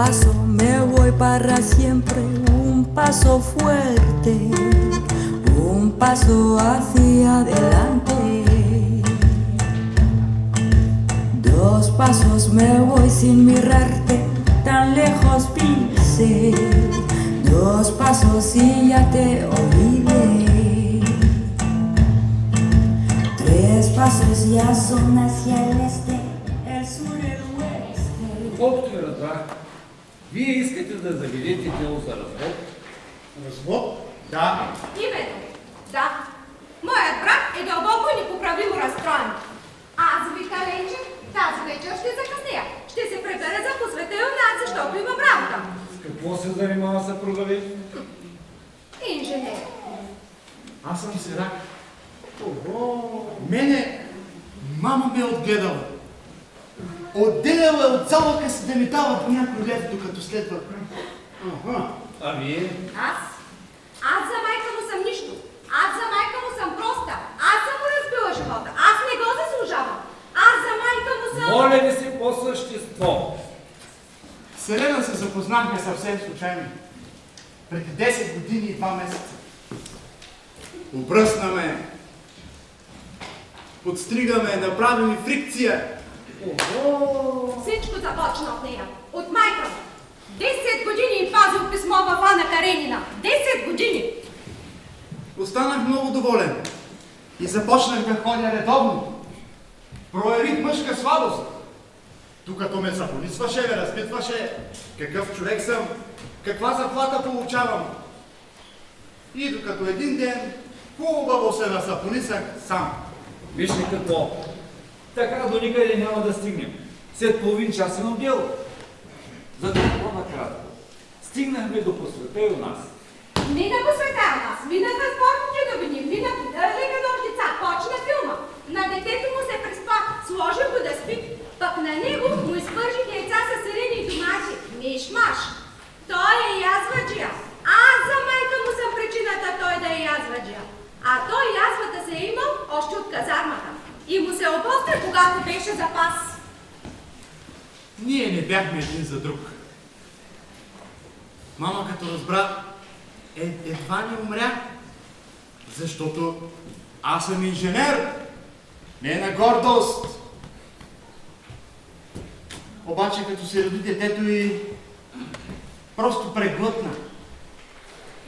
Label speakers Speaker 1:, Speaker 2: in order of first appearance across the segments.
Speaker 1: paso me voy para siempre, un paso fuerte, un paso hacia adelante. Dos pasos me voy sin mirarte, tan lejos pisé. Dos pasos y ya te olvidé. Tres pasos ya son hacia el este, el sur, el oeste.
Speaker 2: Колкото ви разбрах, вие искате да заведете дело за развод?
Speaker 3: Развод? Да.
Speaker 4: Именно, да. Моят брат е дълбоко и непоправимо разстроен. Аз ви калече, тази вечер ще закъсня. Ще се пребера за по света и у нас, защото имам работа.
Speaker 2: С какво се занимава съпруга ви?
Speaker 4: Инженер.
Speaker 3: Аз съм сирак. Ого! Мене мама ме е отгледала. Отделяла е от залъка си да ми дава по някой лев, докато следва. Ага.
Speaker 2: А вие?
Speaker 4: Аз за майка му съм нищо. Аз за майка му съм проста. Аз съм му разбила живота. Аз не го заслужавам. Аз за майка му съм...
Speaker 2: Моля ви се по същество.
Speaker 3: С Елена се запознахме съвсем случайно. Преди 10 години и 2 месеца. Обръснаме. Подстригаме, направим и фрикция.
Speaker 4: Ого! Всичко започна от нея. От майка му. 10 години и пазил писмо във Ана Каренина. 10 години!
Speaker 3: Останах много доволен и започнах да ходя редовно. Проявих мъжка слабост. Докато ме запонисваше, ме разпитваше какъв човек съм, каква заплата получавам. И докато един ден хубаво се насапонисах сам.
Speaker 2: Вижте какво. Така до никъде няма да стигнем. След половин час имам дело. За това накратко. Стигнахме до посвета и у нас.
Speaker 4: Мина по света у нас, минаха спортните новини, минаха нощица, почна филма. На детето му се преспа, сложил го да спи, пък на него му изпържих яйца с сирени и домати. Миш-маш. Той е язваджия. Аз за майка му съм причината той да е язваджия. А той язвата се е имал още от казармата. И му се обостря, когато беше запас.
Speaker 3: Ние не бяхме един за друг. Мама като разбра, едва не умря, защото аз съм инженер, не на гордост. Обаче като се роди детето и просто преглътна.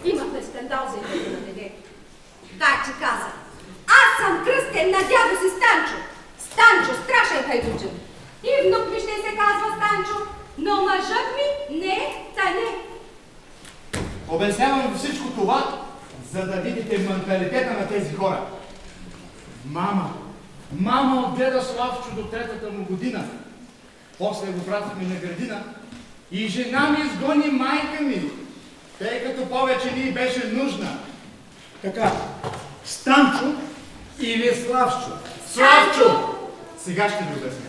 Speaker 4: Имахме скандал за името на детето. Дай ти каза. Аз съм кръстен на дядо си Станчо. Станчо, страшен хайдуджен. И внук ми ще се казва Станчо, но мъжът ми не, та не.
Speaker 3: Обяснявам ви всичко това, за да видите менталитета на тези хора. Мама отгледа Славчо до 3-та му година. После го пратихме на градина и жена ми изгони майка ми, тъй като повече ни беше нужна. Така, Станчо
Speaker 2: Или Славчо.
Speaker 3: Славчо! Сега ще ви обясня.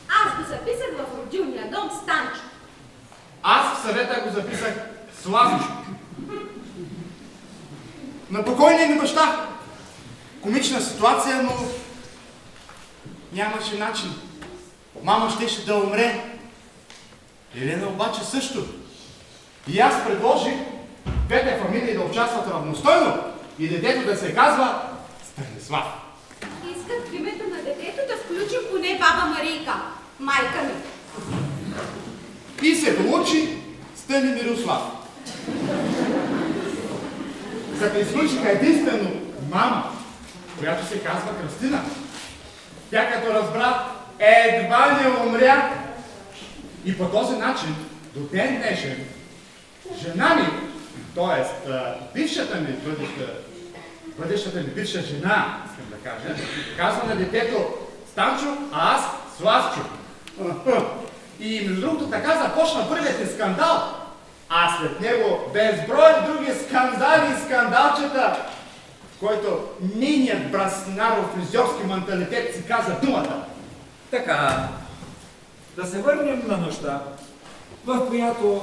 Speaker 4: Аз го записах в родилния дом Станчо.
Speaker 3: Аз в съвета го записах Славчо. На покойния ми баща. Комична ситуация, но нямаше начин. Мама щеше да умре. Елена обаче също. И аз предложих двете фамилии да участват равностойно и детето да се казва Станислав.
Speaker 4: Исках в името на детето да включим поне баба Марийка, майка ми.
Speaker 3: И се получи Стани Мирослав. За да изключиха единствено мама, която се казва Кръстина. Тя като разбра, едва не умря. И по този начин, до ден днешен, жена ми, т.е. бившата ми, бъдещата ми бивша жена, искам да кажа, казва на детето Станчо, а аз Славчо. И между другото така започна първият ми скандал. А след него безброй други скандали и скандалчета, в който нейният браснаров фризьорски менталитет си каза думата.
Speaker 2: Така, да се върнем на нощта, в която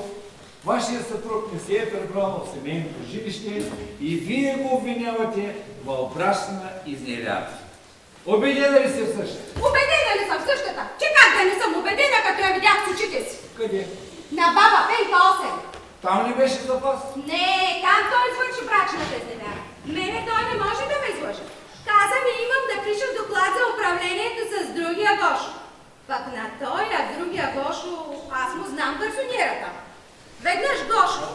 Speaker 2: вашия съпруг не се е пребрал в семейното жилище и вие го обвинявате в брачна изневяра. Убедена ли си в същата?
Speaker 4: Убедена ли съм в същата? Че как да не съм убедена, като я видях с очите си?
Speaker 2: Къде?
Speaker 4: На баба Пенка 8.
Speaker 2: Там ли беше запас?
Speaker 4: Не, там той извърши брачната изневяра. Мене той не може да ме излъже. Каза ми, имам да пиша доклад за управлението с другия Гошо. Пък на той, а другия Гошо, аз му знам гарсонierата. Веднъж Гошо,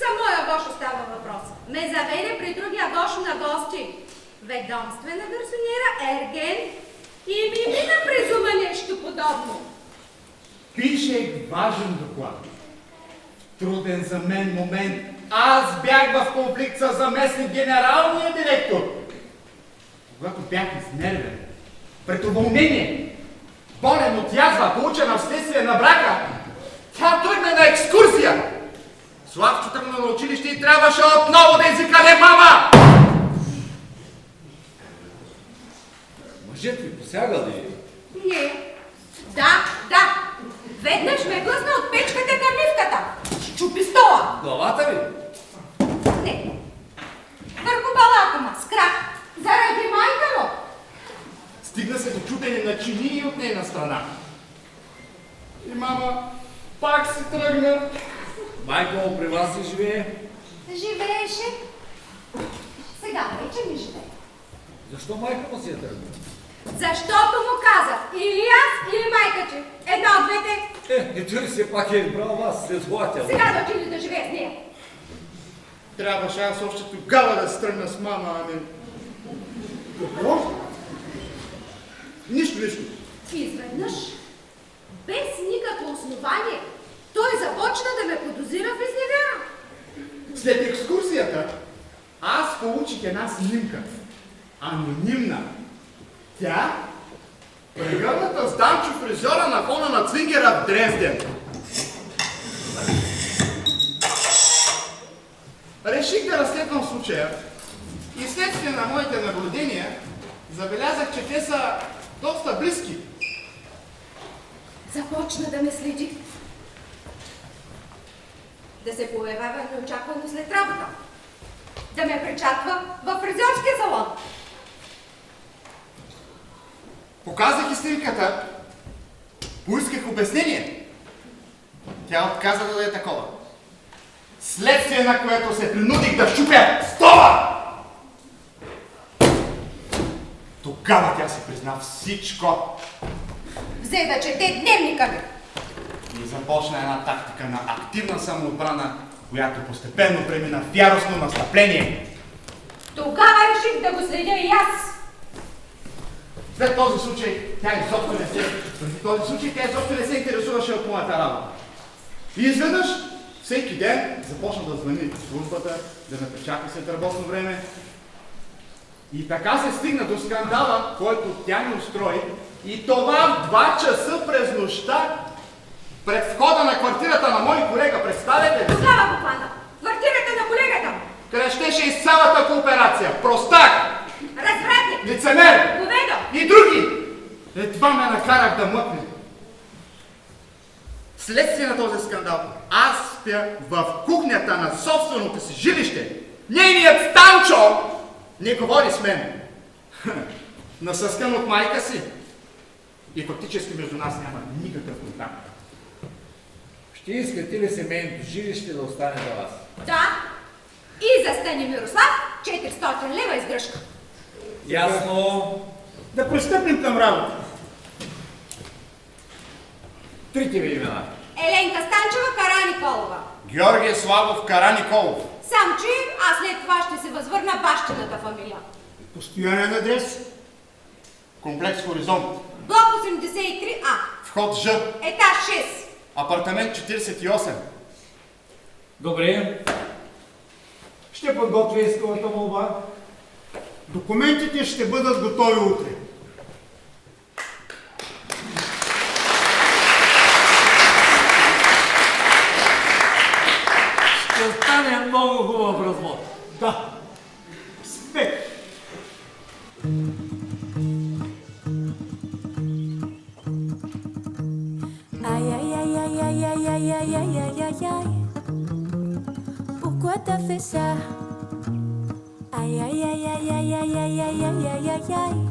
Speaker 4: за моя Гошо става въпрос, ме заведе при другия Гошо на гости. Ведомствена гарсониера Ерген и ми мина през ума нещо подобно.
Speaker 3: Пишех важен доклад. Труден за мен момент. Аз бях в конфликт с заместник генералния директор. Когато бях изнервен, пред уволнение, болен от язва, получена вследствие на брака, тя тръгна на екскурзия. Славчо тръгна на училище и трябваше отново да извикане мама!
Speaker 2: Мъжът ви посяга ли?
Speaker 4: Не. Да. Веднъж ме глъсна от печката към лифтата. Щупи стола.
Speaker 2: Главата ви?
Speaker 4: Не. Върху балакома, с крак. Заради майка му.
Speaker 3: Стигна се до чупене на чини и от нейна страна. И мама пак си тръгна.
Speaker 2: Майка му при вас ли живее?
Speaker 4: Живееше. Сега вече не живее.
Speaker 2: Защо майка му си е тръгнала?
Speaker 4: Защото му казах, или аз, или майка ти. Една от двете.
Speaker 2: И той все пак е избрал вас, следовател.
Speaker 4: Сега да отиде да живее с нея.
Speaker 3: Трябваше аз още тогава да се тръгна с мама, ами... Какво? Нищо.
Speaker 4: Изведнъж, без никакво основание, той започна да ме подозира в изневяра.
Speaker 3: След екскурсията, аз получих една снимка. Анонимна. Тя, прегърната с Данчо фризьора на фона на Цвингера в Дрезден. Реших да разследвам случая и следствие на моите наблюдения забелязах, че те са доста близки.
Speaker 4: Започна да ме следи. Да се появява неочаквано след работа. Да ме пречаква в фризьорския салон.
Speaker 3: Показах и снимката. Поисках обяснение. Тя отказа да даде такова. Следствие на което се принудих да щупя стола! Тогава тя се призна всичко.
Speaker 4: Взе да чете дневника ми.
Speaker 3: И започна една тактика на активна самоотбрана, която постепенно премина в яростно настъпление.
Speaker 4: Тогава реших да го следя и аз.
Speaker 3: След този случай тя изобщо не се интересуваше от моята работа. И изведнъж всеки ден започна да звъни в службата, да ме пречака след работно време. И така се стигна до скандала, който тя ми устрои. И това в 2 часа през нощта пред входа на квартирата на мой колега, представете ли?
Speaker 4: Тогава го хвана. Квартирата на колегата му.
Speaker 3: Крещеше из цялата кооперация. Простак,
Speaker 4: Развратник.
Speaker 3: лицемер
Speaker 4: Говедо.
Speaker 3: и други. Едва ме накарах да мъкне. Следствие на този скандал, аз спя в кухнята на собственото си жилище. Нейният Станчо не говори с мен. Насъскан от майка си. И фактически между нас няма никакъв контакт.
Speaker 2: Ще искате ли семейното жилище да остане за вас?
Speaker 4: Да. И за Стани Мирослав 400 лева издръжка.
Speaker 2: Ясно.
Speaker 5: Да пристъпим към работа.
Speaker 2: Трите ви имена.
Speaker 4: Еленка Станчева Караниколова.
Speaker 3: Георгия Славов Караниколов.
Speaker 4: Сам че, а след това ще се възвърна бащината фамилия.
Speaker 5: Постоянен адрес.
Speaker 3: Комплекс Хоризонт.
Speaker 4: Блок 83А.
Speaker 3: Вход Ж.
Speaker 4: Етаж 6.
Speaker 3: Апартамент 48.
Speaker 2: Добре. Ще подготвя исковата молба.
Speaker 5: Документите ще бъдат готови утре.
Speaker 2: Ще стане много хубав развод.
Speaker 5: Да. Спек.
Speaker 1: Aïe aïe aïe aïe aïe aïe aïe aïe aïe aïe aïe aïe. Pourquoi t'as fait ça? Aïe aïe aïe aïe aïe aïe aïe aïe aïe aïe aïe aïe.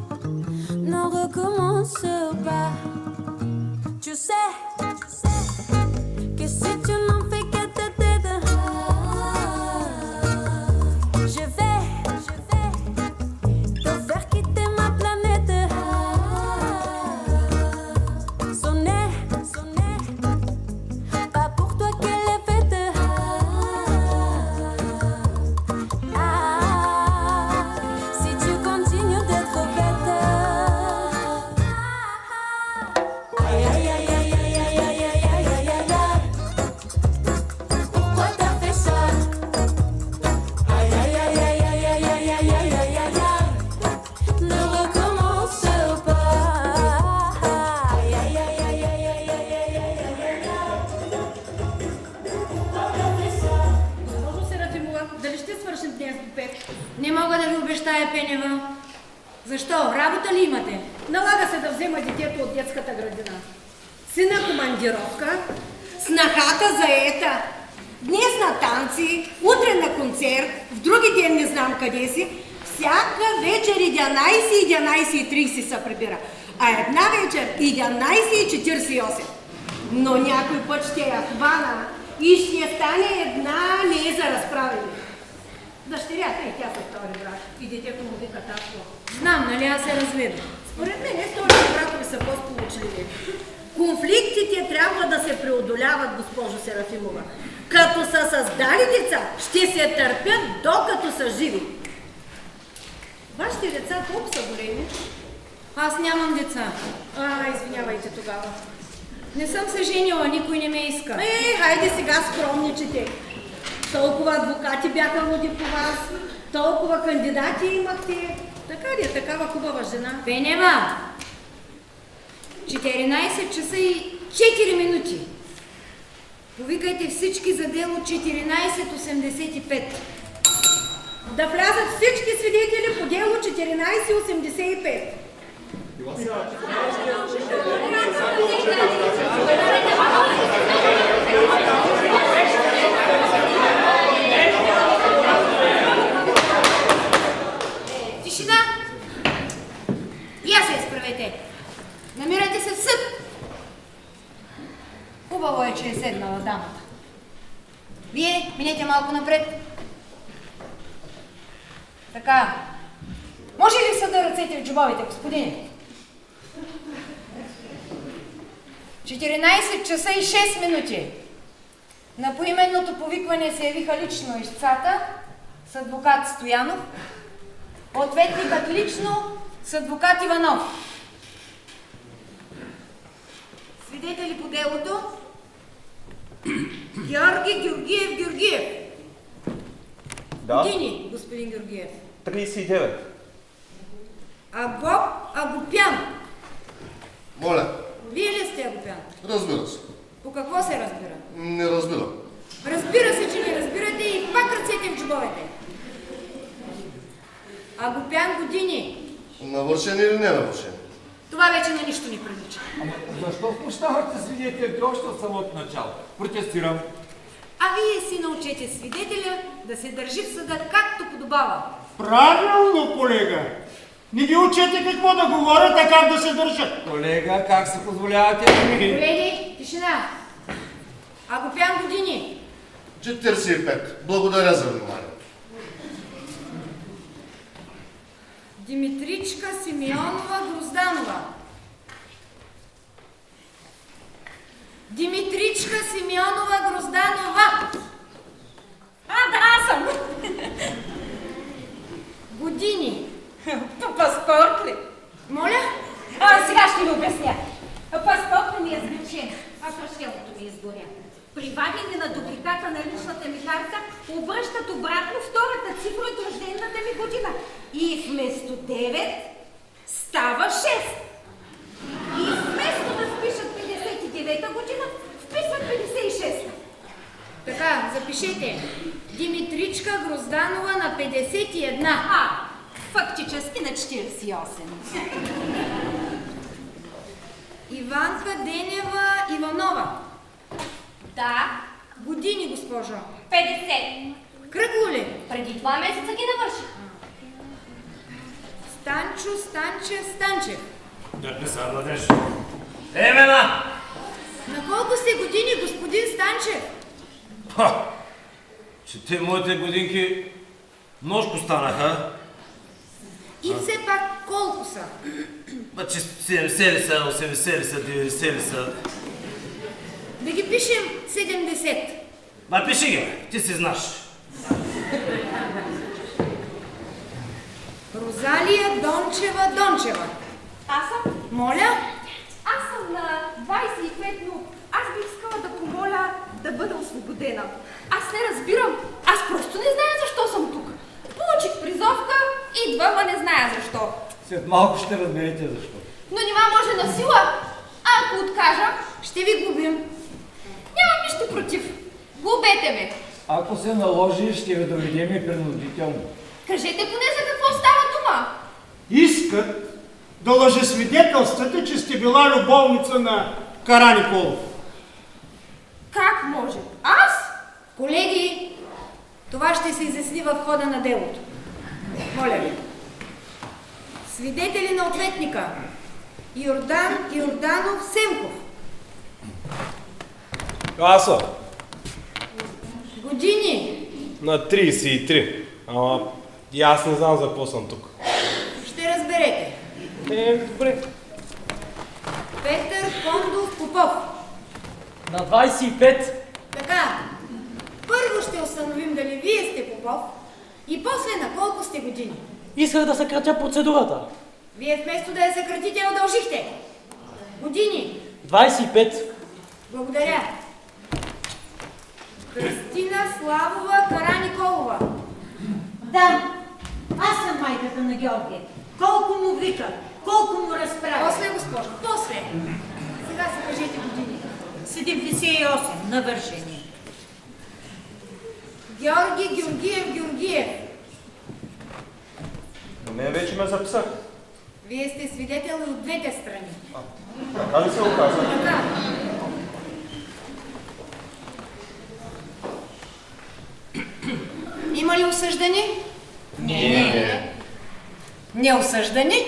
Speaker 1: ne recommence pas. Tu sais que si tu n'en fais que ta tête, je vais te faire quitter ma planète. Sonner, pas pour toi qu'elle est faite. Si tu continues d'être bête. Aïe aïe aïe aïe aïe aïe aïe aïe aïe aïe aïe aïe. Pourquoi t'as fait ça? Aïe aïe aïe aïe aïe aïe aïe aïe aïe aïe aïe aïe. Ne recommence pas. Aïe aïe aïe aïe aïe aïe aïe aïe aïe aïe aïe. Pourquoi t'as fait ça?
Speaker 6: Госпожо Серафимова, дали ще свършим днес до 5? Не мога да ви обещая, Пенева. Защо? Работа ли имате? Налага се да взема детето от детската градина. Сина командировка, снахата заета, днес на танци, утре на концерт, в други ден не знам къде си. Всяка вечер 11:30 се прибира, а една вечер 11:48. Но някой път ще я хвана и ще стане една не за разправени. Дъщерята и тя са втори брак и детето му вика татко. Знам, нали аз се разведа. Според мен вторите бракове са по-сполучливи. Конфликтите трябва да се преодоляват, госпожо Серафимова. Като са създали деца, ще се търпят докато са живи. Вашите деца колко са големи? Аз нямам деца. Извинявайте тогава. Не съм се женила, никой не ме иска. Хайде сега скромничите. Толкова адвокати бяха роди по вас, толкова кандидати имахте. Така ли е, такава хубава жена? Пенева! 14 часа и 4 минути. Повикайте всички за дело 14:85. Да влязат всички свидетели по дело 14:85. Тишина! Я се изправете! Намирайте се в съд! Хубаво е, че е седнала дамата. Вие минете малко напред. Така. Може ли в съда ръцете в джобовите, господине? 14 часа и 6 минути. На поименното повикване се явиха лично ищцата с адвокат Стоянов, ответникът лично с адвокат Иванов. Свидетели по делото Георги Георгиев.
Speaker 7: Да.
Speaker 6: Години, господин Георгиев.
Speaker 7: 39.
Speaker 6: Агопян.
Speaker 8: Моля,
Speaker 6: Вие ли сте Агопян?
Speaker 8: разбира се.
Speaker 6: По какво се разбира?
Speaker 8: Не разбирам.
Speaker 6: Разбира се, че не разбирате и пак ръцете в джобовете. Агопян години.
Speaker 8: Навършени или не навършени?
Speaker 6: Това вече на нищо ни прилича.
Speaker 2: Ама защо смущавате свидетелите още от самото начало? Протестирам.
Speaker 6: А вие си научете свидетеля да се държи в съда както подобава.
Speaker 5: Правилно, колега. Не ги учете какво да говорят, а как да се държат.
Speaker 2: Колега, как се позволявате?
Speaker 6: Колеги, тишина. Агопян години.
Speaker 8: 45. Благодаря за внимание.
Speaker 6: Димитричка Симеонова Грозданова. Димитричка Симеонова Грозданова.
Speaker 4: Да, аз съм.
Speaker 6: Години.
Speaker 4: По паспорт ли?
Speaker 6: Моля?
Speaker 4: Сега ще ви обясня. Паспорт ми е сгрешен, а същелото ми изгоря. При вадене на дубликата на личната ми карта обръщат обратно втората цифра от рождената ми година. И вместо 9 става 6. И вместо да впишат 59-та година, вписват 56-та.
Speaker 6: Така, запишете. Димитричка Грозданова на 51.
Speaker 4: Фактически на 48.
Speaker 6: Иванка Денева Иванова.
Speaker 4: Да,
Speaker 6: Години, госпожо.
Speaker 4: 50.
Speaker 6: Кръгло ли?
Speaker 4: Преди 2 месеца ги навърших.
Speaker 6: Станчо Станчев Станчев.
Speaker 9: Да не са младеж. Емена!
Speaker 6: На колко сте години, господин Станчев?
Speaker 9: Ха! Че те моите годинки множко станаха.
Speaker 6: И все пак колко са?
Speaker 9: Ба, че 70 ли са, 80 ли са, 90 ли са.
Speaker 6: Да ги пишем 70.
Speaker 9: Ба, пиши ги, бе. Ти си знаш.
Speaker 6: Розалия Дончева Дончева.
Speaker 4: Аз съм?
Speaker 6: Моля?
Speaker 4: Аз съм на 25, но аз бих искала да помоля да бъда освободена. Аз не разбирам. Аз просто не зная защо съм тук. Получих призовка, идвам, а не зная защо.
Speaker 2: След малко ще разберете защо.
Speaker 4: Но нима може на сила. А ако откажа,
Speaker 6: Ще ви губим.
Speaker 4: нямам нищо против. Губете ме.
Speaker 2: Ако се наложи, ще ви доведем и принудително.
Speaker 4: Кажете поне за какво става дума.
Speaker 5: Искат да лъжесвидетелствате, че сте била любовница на Караниколов.
Speaker 4: Как може? Аз?
Speaker 6: Колеги, това ще се изясни в хода на делото. Моля ви. Свидетели на ответника. Йордан Йорданов Семков.
Speaker 7: Аз съм
Speaker 6: Години.
Speaker 7: на 33. Ама и аз не знам за какво съм тук.
Speaker 6: Ще разберете.
Speaker 7: Добре.
Speaker 6: Петър Кондов Попов.
Speaker 10: На 25.
Speaker 6: Така, първо ще установим дали вие сте Попов и после на колко сте години.
Speaker 10: Исках да съкратя процедурата.
Speaker 6: Вие вместо да я съкратите, удължихте. Години.
Speaker 10: 25.
Speaker 6: Благодаря. Христина Славова Караниколова.
Speaker 11: Да, аз съм майката на Георги. Колко му вика, колко му разправя.
Speaker 6: После, госпожо, после. Сега се кажете години.
Speaker 11: 78 навършени.
Speaker 6: Георги Георгиев Георгиев.
Speaker 7: Не, вече ме записах.
Speaker 6: Вие сте свидетел и от двете страни.
Speaker 7: Така ли се оказа?
Speaker 6: Така. Има ли осъждани?
Speaker 11: Не.
Speaker 6: Неосъждани?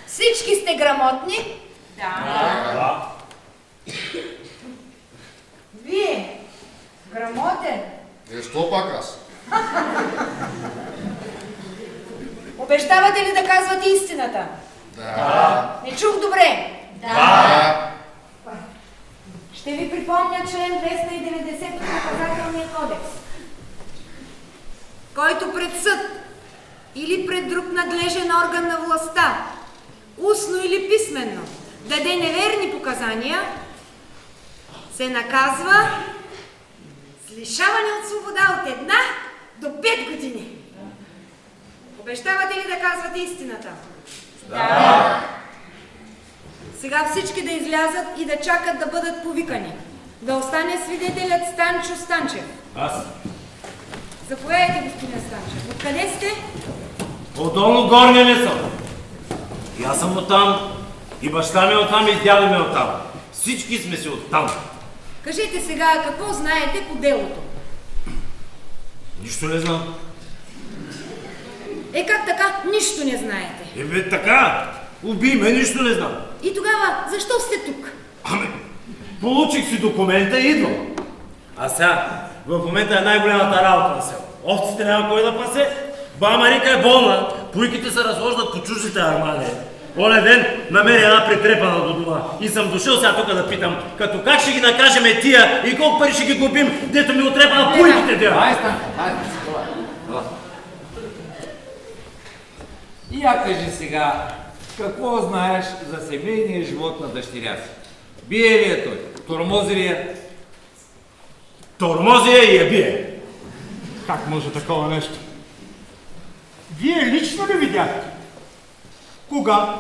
Speaker 6: Всички сте грамотни?
Speaker 9: Да.
Speaker 6: Вие? Грамотен?
Speaker 8: Що пак аз?
Speaker 6: Обещавате ли да казвате истината?
Speaker 8: Да.
Speaker 6: Не чух добре.
Speaker 8: Да.
Speaker 6: Ще ви припомня член 290 от Наказателния кодекс. Който пред съд или пред друг надлежен орган на властта, устно или писменно, даде неверни показания, се наказва с лишаване от свобода от 1 до 5 години. Обещавате ли да казвате истината?
Speaker 8: Да.
Speaker 6: Сега всички да излязат и да чакат да бъдат повикани. Да остане свидетелят Станчо Станчев.
Speaker 9: Аз.
Speaker 6: Заповядайте, господин Станчев. Откъде сте?
Speaker 9: От долу горния не съм. И аз съм оттам, и баща ми оттам, и дядо ми оттам. Всички сме си оттам.
Speaker 6: Кажете сега какво знаете по делото.
Speaker 9: Нищо не знам.
Speaker 6: Е, как така? Нищо не знаете.
Speaker 9: Бе, така. Убий ме, нищо не знам.
Speaker 6: И тогава, защо сте тук?
Speaker 9: Ами, получих си документа и идвам. А сега, в момента е най-голямата работа на село. Овците няма кой да пасе, баба Рика е болна, пуйките се разхождат по чуждите армади. Оня ден намери една притрепана до дома и съм дошъл сега тук да питам, като как ще ги накажем тия и колко пари ще ги губим, дето ми отрепа на пуйките дела.
Speaker 2: Айде, И я кажи сега, какво знаеш за семейния живот на дъщеря си? Бие ли е той? Тормози ли е?
Speaker 9: Тормози я и я бие.
Speaker 5: Как може такова нещо? Вие лично ли видяхте? Кога?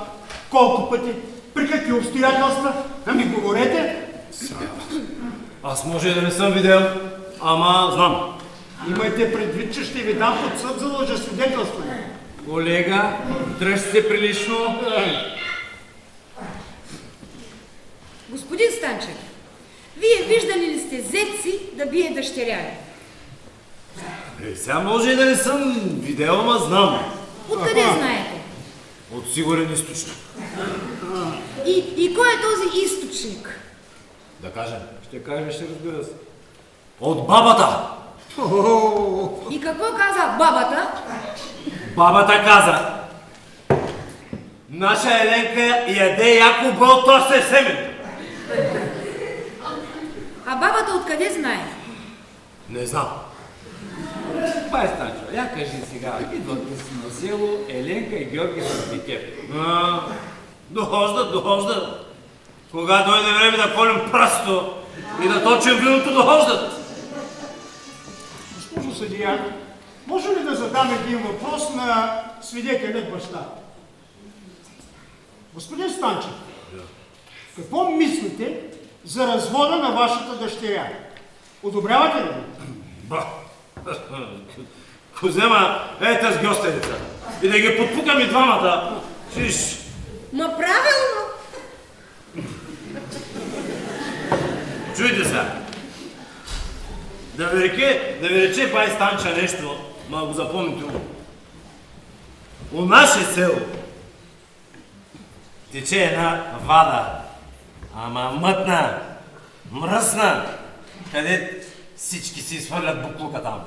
Speaker 5: Колко пъти? При какви обстоятелства? Ами говорете.
Speaker 9: Аз може и да не съм видел, ама знам.
Speaker 5: Имайте предвид, че ще ви дам под съд за лъжесвидетелстване.
Speaker 2: Колега, дръж се прилично.
Speaker 6: Господин Станчев, вие виждали ли сте зет си да бие дъщеря ви?
Speaker 9: Сега може и да не съм видел, ама знам.
Speaker 6: Откъде знаете?
Speaker 9: От сигурен източник.
Speaker 6: И кой е този източник?
Speaker 9: Да кажем.
Speaker 2: Ще кажеш, разбира се.
Speaker 9: От бабата.
Speaker 6: И какво каза бабата?
Speaker 9: Бабата каза. Наша Еленка яде яко бъл, то ще е семен.
Speaker 6: А бабата откъде знае?
Speaker 9: Не знам.
Speaker 2: Бай Станчо, я кажи сега, идват ли си на село, Еленка и Георги с дете.
Speaker 9: Дохождат. Кога дойде време да колим прасто и да точим виното, дохождат.
Speaker 5: Госпожо съдия, може ли да задам един въпрос на свидетелят баща? Господин Станчев, какво мислите за развода на вашата дъщеря? Одобрявате ли?
Speaker 9: Ба! Козема, ета с гостеница. И да ги подпукам и двамата. Чиш.
Speaker 6: Ма правилно!
Speaker 9: Чуйте сега. Да ви рече бай Станча нещо, ма го запомните го. У наше село тече една вада, ама мътна, мръсна, къде всички си изхвърлят буклука там.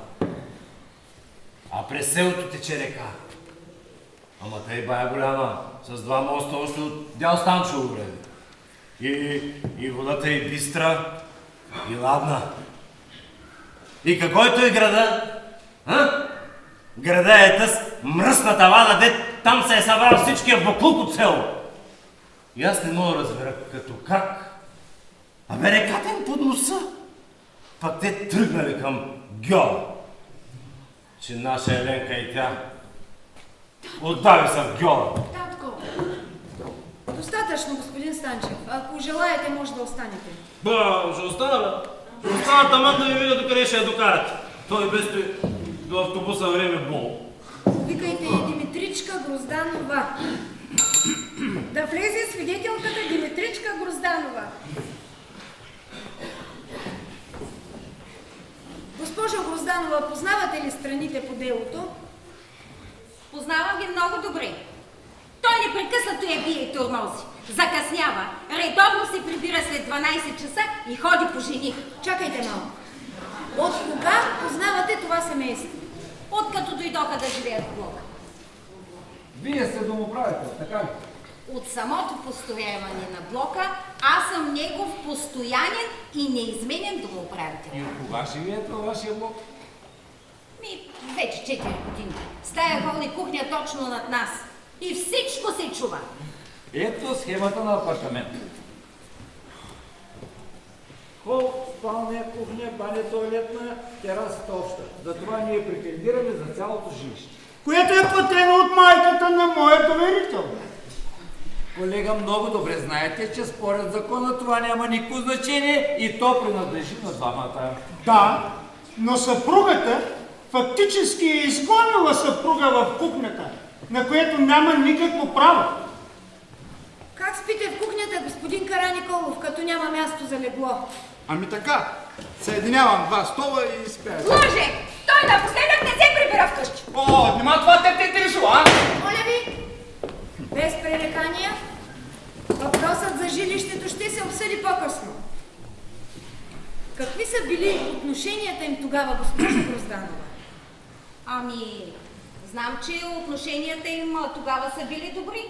Speaker 9: А през селото тече река. Ама тъй бая голяма, с 2 моста още от дял Станчо време. И водата е бистра и ладна. И какойто е града, града е тъс мръсната вада, де там се е събрал всичкия буклук от село. И аз не мога да разбера като как. Абе реката им под носа. Пък те тръгнали към Гьола. Че наша Еленка и тя отдави се в Гьола.
Speaker 6: Татко, достатъчно, господин Станчев. Ако желаете, може да останете.
Speaker 9: Ба, ще остана, бе. Ще остана таман да ви видя докъде ще я докарат. Той без той до автобуса време бол.
Speaker 6: Викайте Димитричка Грозданова. Да влезе свидетелката Димитричка Грозданова. Госпожо Грозданова, познавате ли страните по делото?
Speaker 4: Познавам ги много добре. Той непрекъснато я бие и тормози. Закъснява. Редовно се прибира след 12 часа и ходи по жени.
Speaker 6: Чакайте малко. От кога познавате това семейство?
Speaker 4: Откато дойдоха да живеят в блока.
Speaker 2: Вие сте домоправител, така ли?
Speaker 4: От самото построяване на блока, аз съм негов постоянен и неизменен домоправител.
Speaker 2: И от кога живеете във вашия блок?
Speaker 4: Вече 4 години. Стая хол и кухня точно над нас. И всичко се чува.
Speaker 2: Ето схемата на апартамента. Хол, спалня, кухня, баня, тоалетна, терасата обща. Затова ние претендираме за цялото жилище.
Speaker 5: Което е платено от майката на моя доверител.
Speaker 2: Колега, много добре знаете, че според закона това няма никакво значение и то принадлежи на двамата.
Speaker 5: Да, но съпругата фактически е изгонила съпруга в кухнята, на което няма никакво право.
Speaker 6: Как спите в кухнята, господин Караниколов, като няма място за легло?
Speaker 3: Ами така, съединявам 2 стола и спя.
Speaker 4: Лъже! Той напоследък не се прибира вкъщи.
Speaker 3: О, нима това те интересува, а?
Speaker 6: Моля ви, без пререкания, въпросът за жилището ще се обсъди по-късно. Какви са били отношенията им тогава, госпожа Грозданова?
Speaker 4: Знам, че отношенията им тогава са били добри.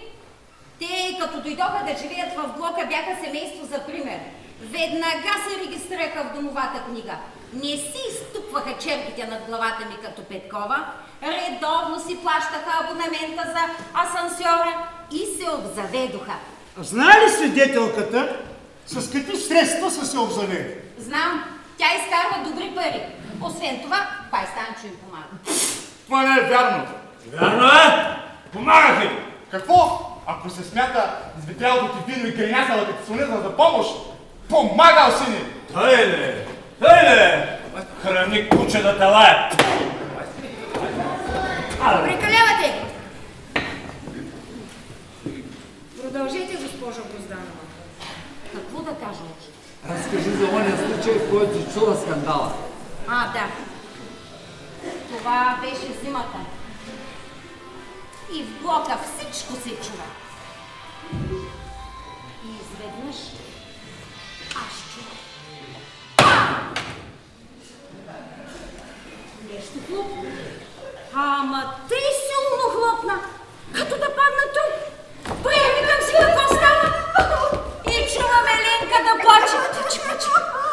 Speaker 4: Те, като дойдоха да живеят в блока, бяха семейство за пример. Веднага се регистрираха в домовата книга. Не си изтупваха черпите над главата ми като Петкова, редовно си плащаха абонамента за асансьора и се обзаведоха.
Speaker 5: А знае ли свидетелката с какви средства са се обзавели?
Speaker 4: Знам, тя изкарва добри пари. Освен това, бай Станчо им помага.
Speaker 3: Това не е вярно.
Speaker 9: Вярно е! Помагах им!
Speaker 3: Какво? Ако се смята извитрялото ти видно и гренятела като сонизна за помощ, помагал си ни!
Speaker 9: Тъй ли! Храни куче да те лая!
Speaker 6: Прекалявате! Продължете, госпожо Грозданова.
Speaker 4: Какво да кажа още?
Speaker 2: Разкажи за ония случай, в който се чува скандала.
Speaker 4: Да. Това беше зимата. И в блока всичко се чува. И изведнъж аз чувам. Нещо хлопна. Ама тъй силно хлопна, като да падна тук. Викам си какво става. И чувам Еленка да плаче.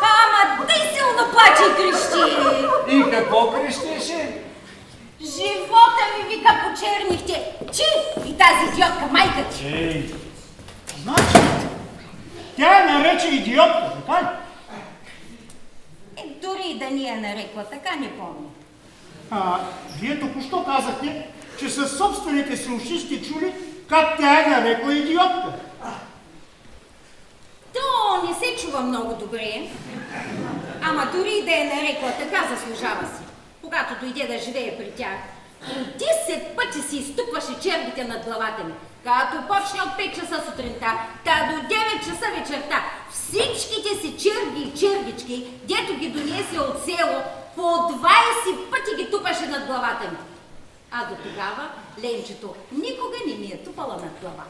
Speaker 4: Ама тъй силно плаче и крещи.
Speaker 2: И какво крещеше?
Speaker 4: Живота ми, вика, почернихте. Ти и тази идиотка, майка ти.
Speaker 5: Ей, значи, тя е нарече идиотка, така ли?
Speaker 4: Дори и да ни е нарекла, така не помня.
Speaker 5: Вие току-що казахте, че със собствените си уши сте чули как тя е нарекла идиотка.
Speaker 4: То не се чува много добре, ама дори и да е нарекла, така заслужава си. Когато дойде да живее при тях, 10 пъти си изтупваше чергите над главата ми. Като почне от 5 часа сутринта, та до 9 часа вечерта, всичките си черги и чергички, дето ги донесе от село, по 20 пъти ги тупаше над главата ми. А до тогава Ленчето никога не ми е тупала над главата.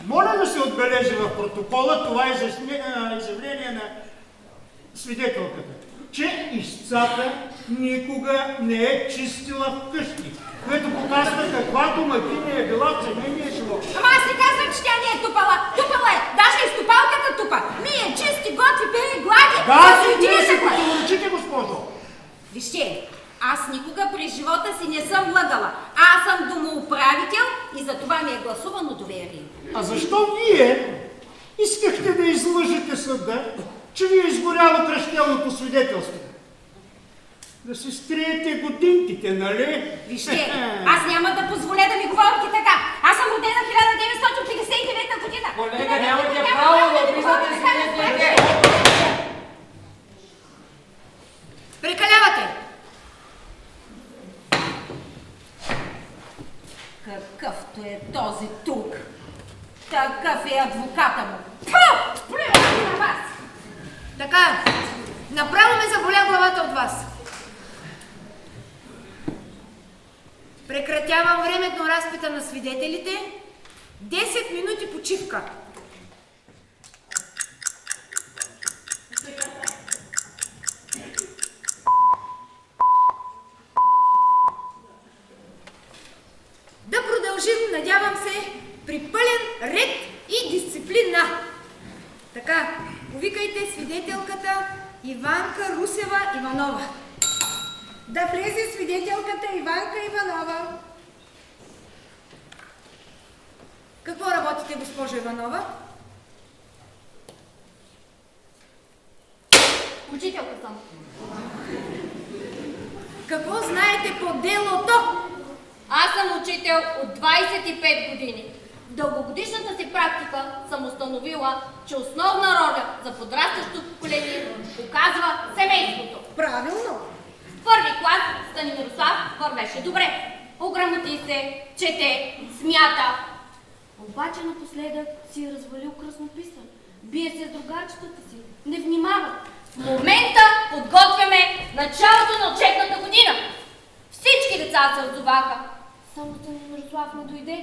Speaker 5: Моля да се отбележи в протокола това изявление на свидетелката, че ищцата никога не е чистила вкъщи, което показва каква домакиня е била в семейния живот.
Speaker 4: Ама аз не казвам, че тя не е тупала. Тупала е. Даже и стопалката тупа. Мие, чисти, готви, пее, глади.
Speaker 5: Да, вие се противоречите, госпожо.
Speaker 4: Вижте, аз никога през живота си не съм лъгала. Аз съм домоуправител и за това ми е гласувано доверие.
Speaker 5: А защо вие искахте да излъжете съда, че ви е изгоряло кръщелното свидетелство? Да си скриете годинките, нали?
Speaker 4: Вижте, аз няма да позволя да ми говорите така. Аз съм родена 1959 година.
Speaker 2: Колега, нямате право да признате свидетелите.
Speaker 4: Прекалявате! Какъвто е този тук, такъв е адвоката му. Плювам на вас!
Speaker 6: Така, направо ме заболя главата от вас. Прекратявам временно разпита на свидетелите. 10 минути почивка. Да продължим, надявам се, при пълен ред и дисциплина. Така, повикайте свидетелката Иванка Русева Иванова. Да влезе свидетелката Иванка Иванова. Какво работите, госпожо Иванова?
Speaker 4: Учителка съм.
Speaker 6: Какво знаете по делото?
Speaker 4: Аз съм учител от 25 години. В дългогодишната си практика съм установила, че основна роля за подрастващото поколение оказва семейството.
Speaker 6: Правилно.
Speaker 4: В първи клас Станин Мирослав вървеше добре. Ограмоти се, чете, смята. Обаче напоследък си е развалил краснописа. Бие се с другарчетата си. Не внимава. В момента подготвяме началото на учебната година. Всички деца се отзоваха. Само Станин Мирослав не дойде.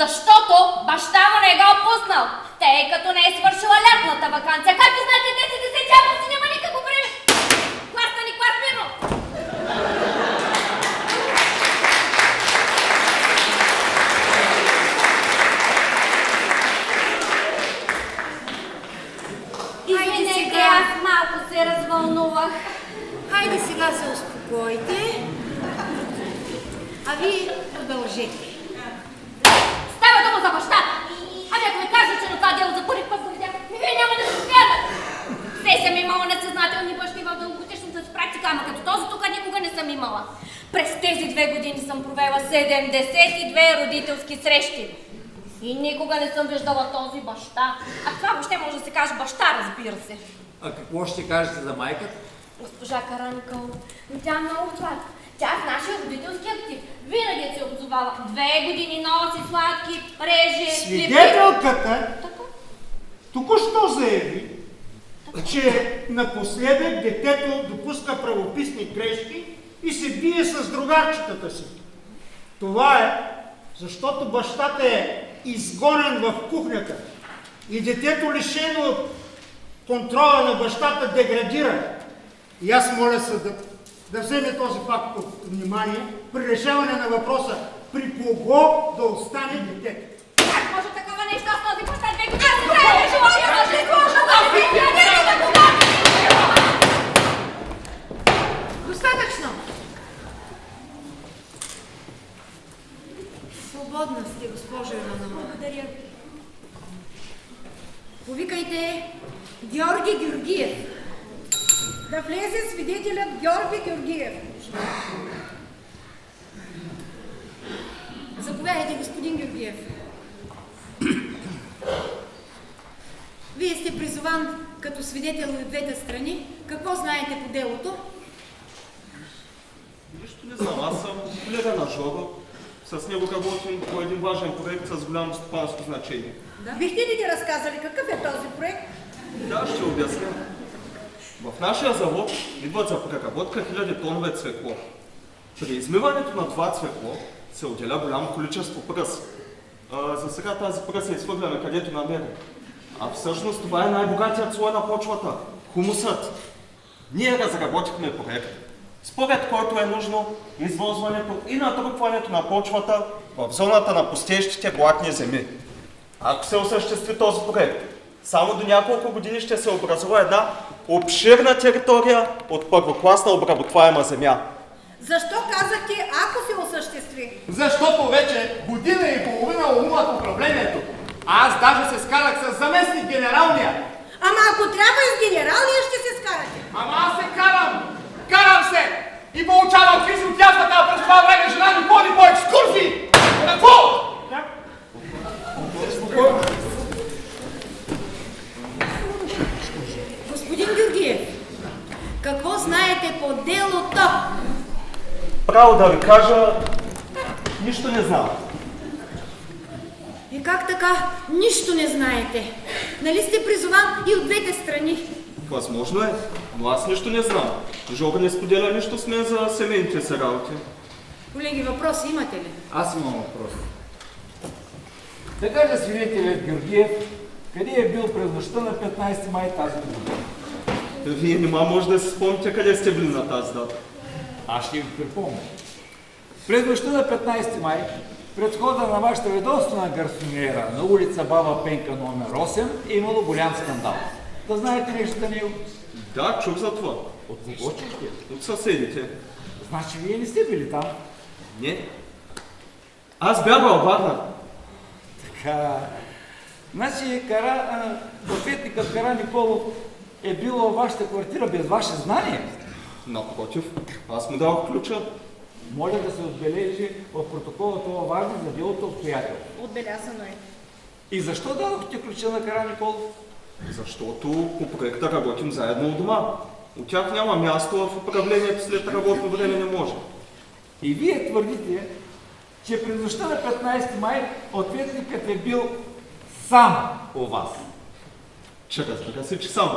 Speaker 4: Защото баща му не го опуснал, тъй като не е свършила лятната ваканция. Както знаете, 10 август няма никакво време. Класна ни клас мирно! Извинете, аз малко се развълнувах.
Speaker 6: Хайде сега се успокойте. А вие продължете.
Speaker 4: Става дума за баща! Ами ако ми кажа, че на това дело за първи път го видях, вие няма да се смятат! Все съм имала несъзнателни бащи в дългогодишната си практика, ама като този тук никога не съм имала. През тези 2 години съм провела 72 родителски срещи. И никога не съм виждала този баща. А това въобще може да се каже баща, разбира се.
Speaker 2: А какво ще кажете за майката?
Speaker 4: Госпожа Караникъл, тя много хвали. Тя е в нашия родителски актив. Винаги се отзовава. 2 години носи сладки, реже,
Speaker 5: Свидетелката току-що заяви, че напоследък детето допуска правописни грешки и се бие с другарчетата си. Това е, защото бащата е изгонен в кухнята и детето, лишено от контрола на бащата, деградира. И аз моля съда да вземе този факт под внимание при решаване на въпроса при кого да остане детето.
Speaker 4: Как може такова нещо с този баща 2 години? Аз трябва да живота, ще сложа да ви да говори!
Speaker 6: Достатъчно! Свободна сте, госпожо Иванова.
Speaker 4: Благодаря.
Speaker 6: Повикайте Георги Георгиев. Да влезе свидетелят Георги Георгиев. Заповядайте, господин Георгиев. Вие сте призован като свидетел от двете страни. Какво знаете по делото?
Speaker 7: Нищо не знам, аз съм колега на Жоро. С него работим по един важен проект с голямо стопанско значение.
Speaker 6: Да. Бихте ли ни разказали какъв е този проект?
Speaker 7: Да, ще обясня. В нашия завод идват за преработка 1000 тонове цвекло. При измиването на това цвекло се отделя голямо количество пръс. За сега тази пръс я изхвърляме където намерим. А всъщност това е най-богатият слой на почвата – хумусът. Ние разработихме проект, според който е нужно извозването и натрупването на почвата в зоната на пустеещите блатни земи. Ако се осъществи този проект, само до няколко години ще се образува една обширна територия от първокласна обработваема земя.
Speaker 6: Защо казахте, ако се осъществи?
Speaker 3: Защото вече година и половина умуват управлението. Аз даже се скарах с заместник генералния.
Speaker 6: Ама ако трябва и с генералния ще се скарате.
Speaker 3: Ама аз се карам! Карам се! И получавам кризи от ясната, а през това време жена ми ходи по екскурзии! Какво?
Speaker 6: Господин Георгиев, какво знаете по делото?
Speaker 7: Право да ви кажа, нищо не знам.
Speaker 6: И как така нищо не знаете? Нали сте призован и от двете страни?
Speaker 7: Възможно е, но аз нищо не знам. Жога не споделя нищо с мен за семейните си работи.
Speaker 6: Колеги, въпроси имате ли?
Speaker 2: Аз имам въпрос. Да кажа свидетелят Георгиев, къде е бил през нощта на 15 май тази година?
Speaker 7: Вие нима може да си спомните къде сте били на тази дата.
Speaker 2: Аз ще ви припомня. През нощта на 15 май, пред входа на вашата ведомствена гарсониера на улица Баба Пенка номер 8 е имало голям скандал. Да знаете нещо за него?
Speaker 7: Да, чух за това.
Speaker 2: От кого чухте?
Speaker 7: От съседите.
Speaker 2: Значи вие не сте били там?
Speaker 7: Не. Аз бях във Варна.
Speaker 2: Така. Значи ответникът Кара Николов е бил във вашата квартира без ваше знание?
Speaker 7: Напротив, аз му дадох ключа.
Speaker 2: Моля да се отбележи в протокола това важно за делото обстоятелство.
Speaker 6: Отбелязано е.
Speaker 2: И защо дадохте ключа на Кара Николов?
Speaker 7: Защото по проекта работим заедно у дома. От тях няма място в управлението след работно време не може.
Speaker 2: И вие твърдите, че през нощта на 15 май ответникът е бил сам у вас.
Speaker 7: Че разбира се, че сам.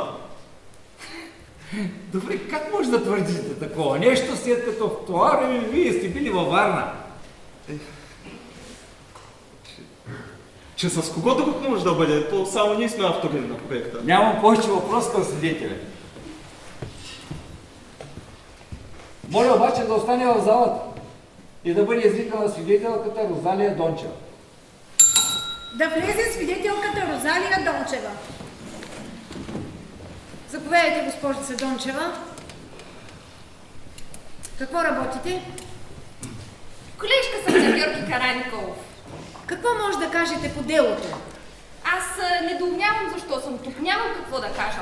Speaker 2: Добре, как може да твърдите такова нещо, след като в това време вие сте били във Варна?
Speaker 7: Че с кого друг може да бъде? То само ние сме автори на проекта.
Speaker 2: Нямам повече въпрос към свидетеля. Моля обаче да остане в залата и да бъде извикана свидетелката Розалия Дончева.
Speaker 6: Да влезе свидетелката Розалия Дончева. Заповядайте, госпожица Дончева. Какво работите?
Speaker 4: Колежка съм на Георги Караниколов.
Speaker 6: Какво може да кажете по делото?
Speaker 4: Аз недоумнявам защо съм тук. Нямам какво да кажа.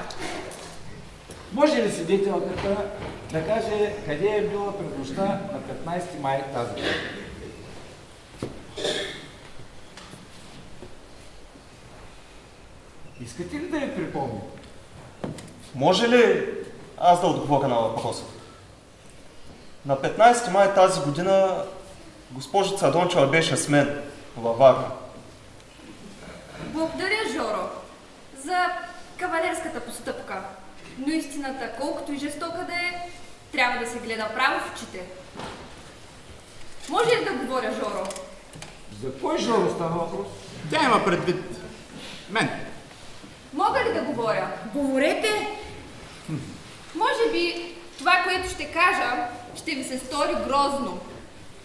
Speaker 2: Може ли свидетелката да каже къде е била през нощта на 15 май тази година? Искате ли да ви припомня?
Speaker 7: Може ли аз да отговоря на въпроса? На 15 май тази година госпожица Дончева беше с мен във Варна.
Speaker 4: Благодаря, Жоро, за кавалерската постъпка. Но истината, колкото и жестока да е, трябва да се гледа право в очите. Може ли да говоря, Жоро?
Speaker 2: За кой Жоро става въпрос?
Speaker 3: Тя има предвид мен.
Speaker 4: Мога ли да говоря?
Speaker 6: Говорете.
Speaker 4: Може би това, което ще кажа, ще ви се стори грозно,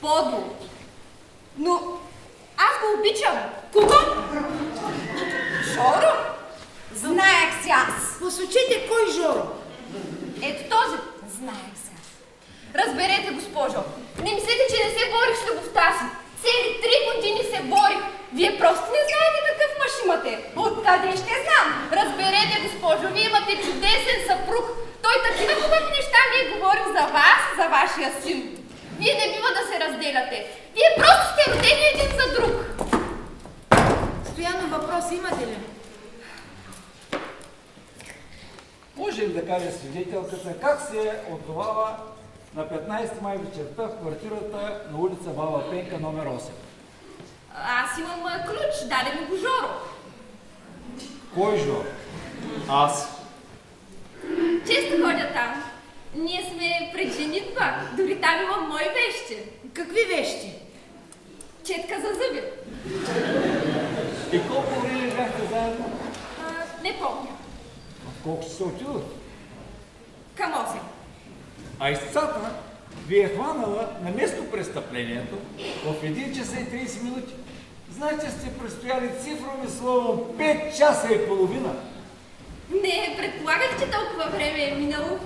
Speaker 4: подло. Но аз го обичам. Кого? Жоро? Знаех си аз.
Speaker 6: Посочете кой Жоро.
Speaker 4: Ето този. Знаех се аз. Разберете, госпожо, не мислете, че не се борих с любовта си. Цели 3 години се борих. Вие просто не знаете какъв мъж имате. Откъде ще знам? Разберете, госпожо, вие имате чудесен съпруг. Той такива хубави неща ми е говорил за вас, за вашия син. Вие не бива да се разделяте. Вие просто сте родени един за друг.
Speaker 6: Стояно, въпрос имате ли?
Speaker 2: Може ли да каже свидетелката как се отзовава на 15 май вечерта в квартирата на улица Баба Пенка, номер 8?
Speaker 4: Аз имам ключ, даде ми го Жоро.
Speaker 2: Кой Жоро?
Speaker 7: Аз.
Speaker 4: Често ходя там. Ние сме пред женитба. Дори там имам мои вещи.
Speaker 6: Какви вещи?
Speaker 4: Четка за зъби.
Speaker 2: И колко време бяхте заедно?
Speaker 4: Не помня.
Speaker 2: В колко ще се отидат?
Speaker 4: Към 8.
Speaker 2: А изцата ви е хванала на место престъплението в 1 часа и 30 минути. Значи сте престояли цифрови слово 5 часа и половина.
Speaker 4: Не предполагах, че толкова време е минало.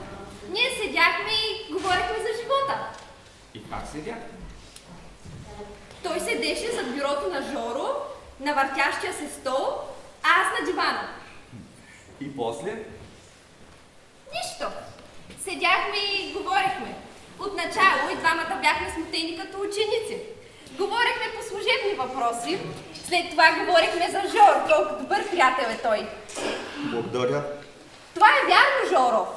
Speaker 4: Ние седяхме и говорихме за живота.
Speaker 2: И как седяхте?
Speaker 4: Той седеше зад бюрото на Жоро, на въртящия се стол, а аз на дивана.
Speaker 2: И после?
Speaker 4: Нищо. Седяхме и говорихме. Отначало и двамата бяхме смутени като ученици. Говорихме по служебни въпроси. След това говорихме за Жоро, колко добър приятел е той.
Speaker 7: Благодаря.
Speaker 4: Това е вярно, Жоро.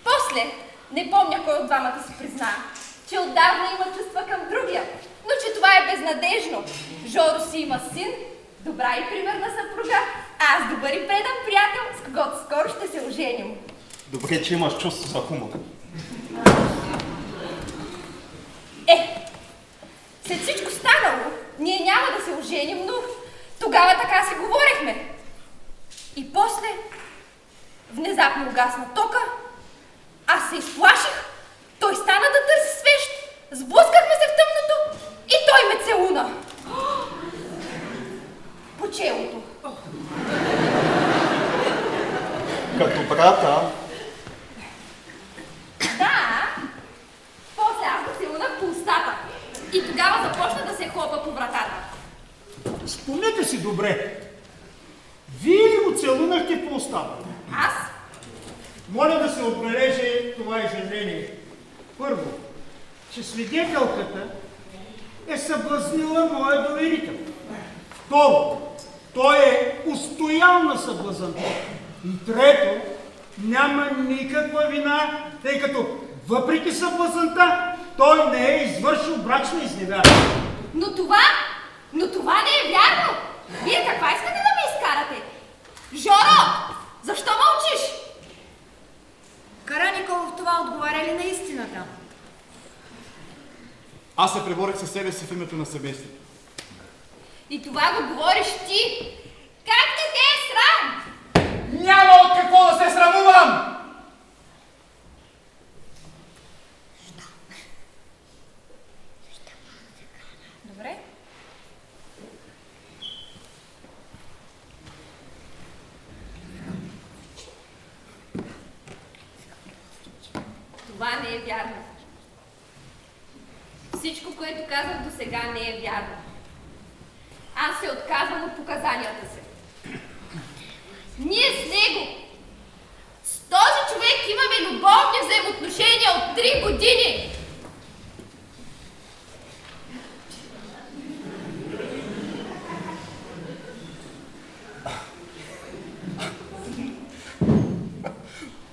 Speaker 4: После, не помня кой от двамата си призна, че отдавна има чувства към другия, но че това е безнадежно. Жоро си има син, добра и примерна съпруга, а аз добър и предан приятел, с когото скоро ще се оженим.
Speaker 7: Добре, че имаш чувство за хумор.
Speaker 4: След всичко станало, ние няма да се оженим, но тогава така си говорихме. И после, внезапно угасна тока, аз се изплаших, той стана да търси свещ, сблъскахме се в тъмното и той ме целуна. По челото.
Speaker 7: Като брата.
Speaker 4: Да, после аз го целунах по устата и тогава започна да се хлопа по вратата.
Speaker 5: Спомнете си добре. Вие ли го целунахте по устата?
Speaker 4: Аз?
Speaker 5: Моля да се отбележи това изявление. Първо, че свидетелката е съблазнила моя доверител. Второ, той е устоял на съблазънта. И трето, няма никаква вина, тъй като въпреки съблазънта, той не е извършил брачна изневяра.
Speaker 4: Но това не е вярно! Вие каква искате да ме изкарате? Жоро! Защо мълчиш?
Speaker 6: Караниколов, това отговаря ли на истината?
Speaker 3: Аз се преборих със себе си в името на семейството.
Speaker 4: И това го говориш ти! Как не те е срам?
Speaker 3: Няма от какво да се срамувам!
Speaker 4: Добре. Това не е вярно. Всичко, което казах до сега, не е вярно. Аз се отказвам от показанията си. Ние с него, с този човек имаме любовни взаимоотношения от 3 години.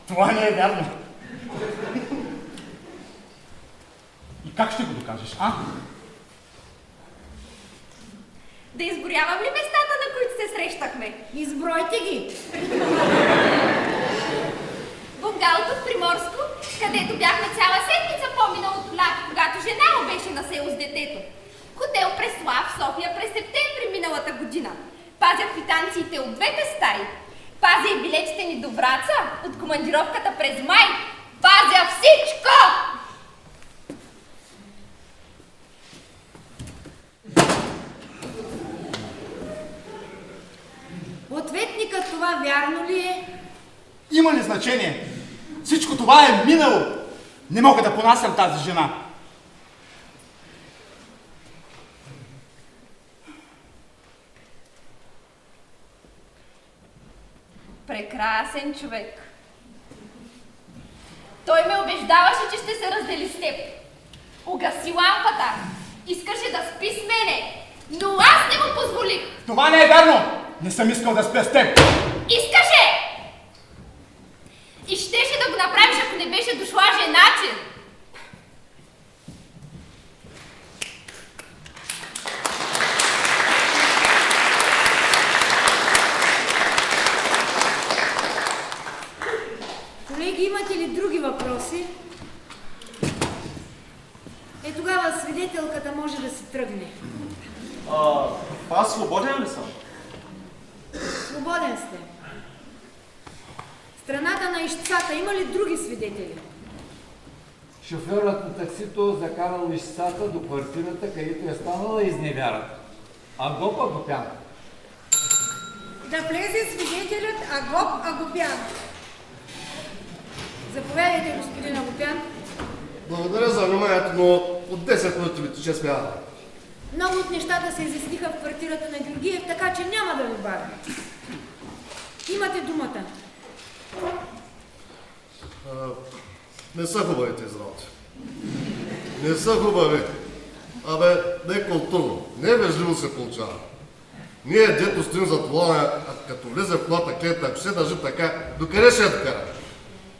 Speaker 3: Това не е вярно. И как ще го докажеш, а?
Speaker 4: Да изборявам ли местата, на които се срещахме?
Speaker 6: Избройте ги.
Speaker 4: Бунгалото в Приморско, където бяхме цяла седмица по-миналото лято, когато жена му беше на село с детето. Хотел Преслав в София през септември миналата година. Пазя квитанциите от двете стаи. Пазя и билетите ни до Враца от командировката през май. Пазя всичко!
Speaker 6: Ответникът, това вярно ли е?
Speaker 3: Има ли значение? Всичко това е минало. Не мога да понасям тази жена.
Speaker 4: Прекрасен човек. Той ме убеждаваше, че ще се раздели с теб. Угаси лампата. Искаше да спи с мене, но аз не му позволих.
Speaker 3: Това не е вярно. Не съм искал да спя с теб.
Speaker 4: Искаше! И щеше да го направиш, ако не беше дошла жена ти.
Speaker 6: Колеги, имате ли други въпроси? Тогава свидетелката може да се тръгне.
Speaker 7: Аз свободен ли съм?
Speaker 6: Свободен сте. Страната на ищцата има ли други свидетели?
Speaker 2: Шофьорът на таксито закарал ищцата до квартирата, където е станала изневярата. Агоп Агопян.
Speaker 6: Да влезе свидетелят Агоп Агопян. Заповядайте, господин Агопян.
Speaker 8: Благодаря за вниманието, но от 10 минути ми тече смяна.
Speaker 6: Много от нещата се изясниха в квартирата на Георгиев, така че няма да ви бавя. Имате думата.
Speaker 8: Не са хубавите изработи. Не са хубави. Абе, не културно. Не вежливо се получава. Ние, дето стоим за това, като влезе в колата клетна, ако се държи така, докъде ще я докара?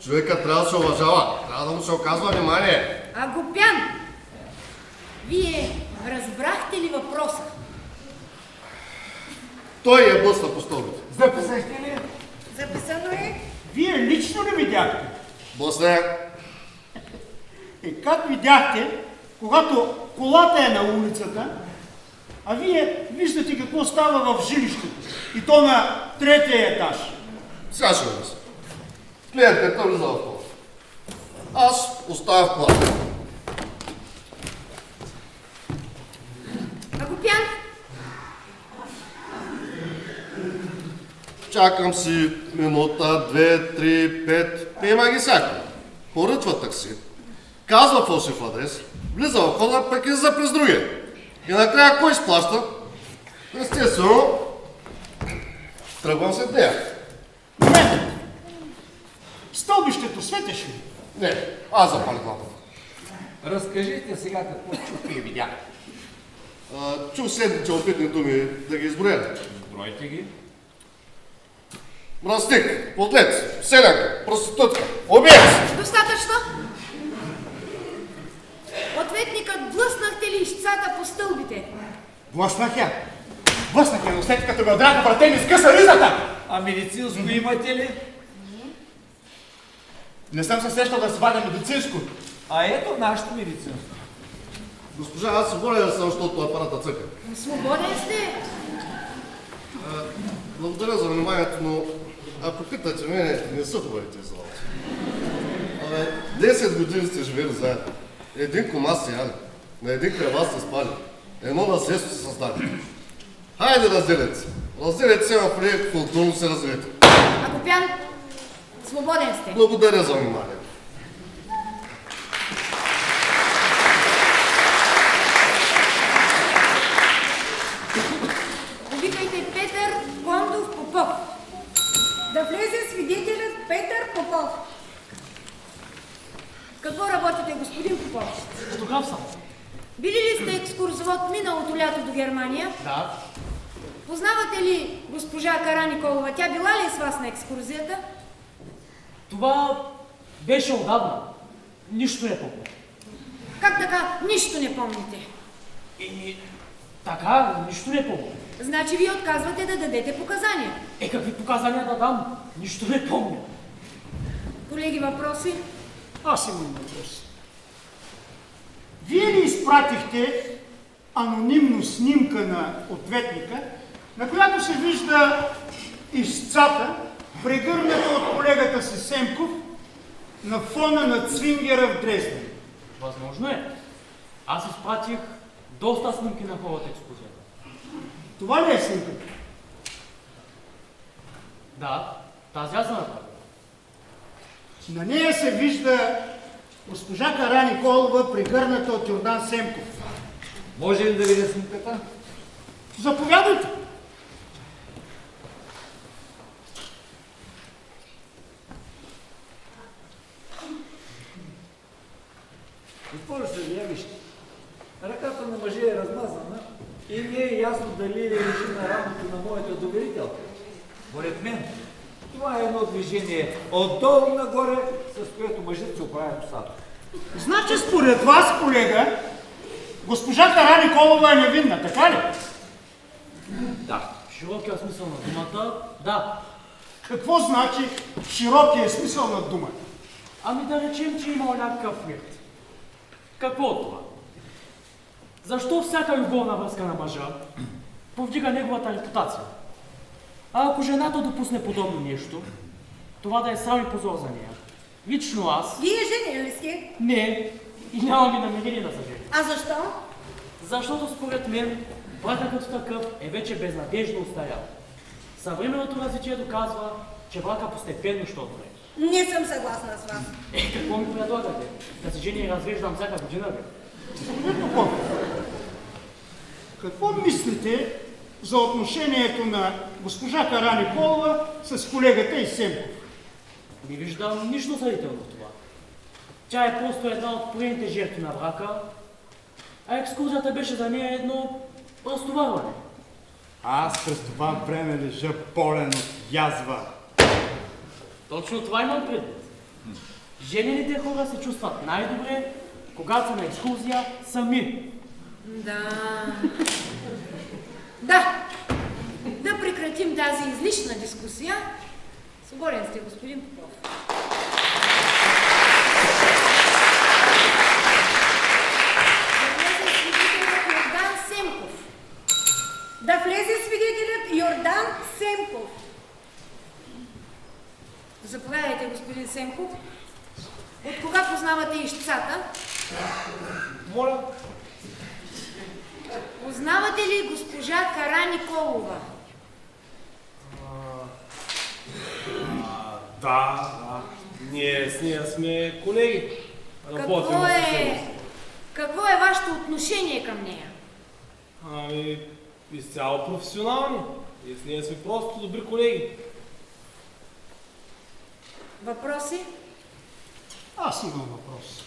Speaker 8: Човека трябва да се уважава, трябва да му се оказва внимание.
Speaker 6: Агопян, вие разбрахте ли въпроса?
Speaker 8: Той е блъсна по столбите.
Speaker 3: Записахте ли?
Speaker 6: Записано е.
Speaker 5: Вие лично ли видяхте?
Speaker 8: Блъсна.
Speaker 5: Как видяхте, когато колата е на улицата, а вие виждате какво става в жилището, и то на 3-я етаж?
Speaker 8: Сега ще го мисля. Клиентът влиза в колата. Аз оставя в колата.
Speaker 6: Агопян,
Speaker 8: Чакам си минута, 2, 3, 5, приема ги всяко. Поръчва такси, казва фалшив адрес, влиза в хода, пък излиза през другия. И накрая кой изплаща? Естествено, тръгвам след нея.
Speaker 5: Момент! Стълбището светеше ли?
Speaker 8: Не, аз запалих лампата.
Speaker 2: Разкажете сега какво чухте и видяхте.
Speaker 8: Чух седмича опитни думи да ги изброя.
Speaker 2: Бройте ги.
Speaker 8: Мръсник, подлец, селянка, проститутка, убиец!
Speaker 6: достатъчно. Ответникът, блъснахте ли ищцата по стълбите?
Speaker 3: Блъснах я. Блъснах я, но след като ме отдраха, брате ми скъса ризата.
Speaker 2: А медицинско имате ли?
Speaker 3: Не съм се сещал да си вадя медицинско.
Speaker 2: А ето нашето медицинско.
Speaker 8: Госпожа, аз свободен да съм, защото апарата цъка.
Speaker 6: Свободен сте.
Speaker 8: Благодаря за вниманието, но ако питате мене, не са хубавите изработи. Абе, 10 години сте живели заедно. Един кома сте яли, на един кръва сте спали, едно наследство се създаде. Хайде, разделете се. Разделете се, а преди културно се развиете.
Speaker 6: Агопян, свободен сте.
Speaker 8: Благодаря за вниманието.
Speaker 6: Повикайте Петър Кондов Попов. Да влезе свидетелят Петър Попов. Какво работите, господин Попов?
Speaker 10: Фотограф съм.
Speaker 6: Били ли сте екскурзовод миналото лято до Германия?
Speaker 10: Да.
Speaker 6: Познавате ли госпожа Караниколова? Тя била ли с вас на екскурзията?
Speaker 10: Това беше отдавна. Нищо не помня.
Speaker 6: Как така? Нищо не помните.
Speaker 10: Така, нищо не помня.
Speaker 6: Значи вие отказвате да дадете показания.
Speaker 10: Какви показания да дам? Нищо не помня.
Speaker 6: Колеги, въпроси?
Speaker 5: Аз имам въпрос. Вие ли изпратихте анонимно снимка на ответника, на която се вижда ищцата, прегърната от колегата си Семков, на фона на Цвингера в Дрезден?
Speaker 10: Възможно е. Аз изпратих доста снимки на хората в екскурзията.
Speaker 5: Това ли е снимката?
Speaker 10: Да, тази аз съм направил.
Speaker 5: На нея се вижда госпожа Караниколова, прегърната от Йордан Семков.
Speaker 2: Може ли да видя снимката?
Speaker 5: Заповядайте!
Speaker 2: Госпожо съдия, вижте. Ръката на мъжа е размазана и не е ясно дали лежи на рамото на моята доверителка. Според мен, това е едно движение отдолу нагоре, с което мъжът се оправя косата.
Speaker 5: Значи според вас, колега, госпожа Караниколова е невинна, така ли?
Speaker 2: Да.
Speaker 10: В широкия смисъл на думата, да.
Speaker 5: Какво значи широкия смисъл на думата?
Speaker 10: Ами да речем, че имал някакъв флирт. Какво от това? Защо всяка любовна връзка на мъжа повдига неговата репутация? А ако жената допусне подобно нещо, това да е сам и позор за нея. Лично аз...
Speaker 6: Вие женили ли сте?
Speaker 10: Не, и нямам и намерение да се женя.
Speaker 6: А защо?
Speaker 10: Защото според мен бракът като такъв е вече безнадежно устарял. Съвременното развитие доказва, че брака постепенно ще отмре.
Speaker 6: Не съм съгласна с вас.
Speaker 10: Какво ми предлагате? Да се жени и развеждам всяка година, бе?
Speaker 5: Какво мислите за отношението на госпожа Караниколова с колегата и Семков?
Speaker 10: Не виждам нищо съдително в това. Тя е просто една от поредните жертви на брака, а екскурзията беше за нея едно разтоварване.
Speaker 3: Аз през това време лежа болен от язва.
Speaker 10: Точно това имам предвид. Женените хора се чувстват най-добре, когато са на екскурзия сами.
Speaker 6: Да. Да. Да прекратим тази излишна дискусия. Свободен сте, господин Попов. Да влезе свидетелят Йордан Семков. Заповядайте, господин Семков. От кога познавате ищцата?
Speaker 7: Моля.
Speaker 6: Познавате ли госпожа Караниколова?
Speaker 9: Да. Ние с нея сме колеги.
Speaker 6: Какво е вашето отношение към нея?
Speaker 9: Ами, изцяло професионални. И с нея сме просто добри колеги.
Speaker 6: Въпроси?
Speaker 5: Аз имам въпрос.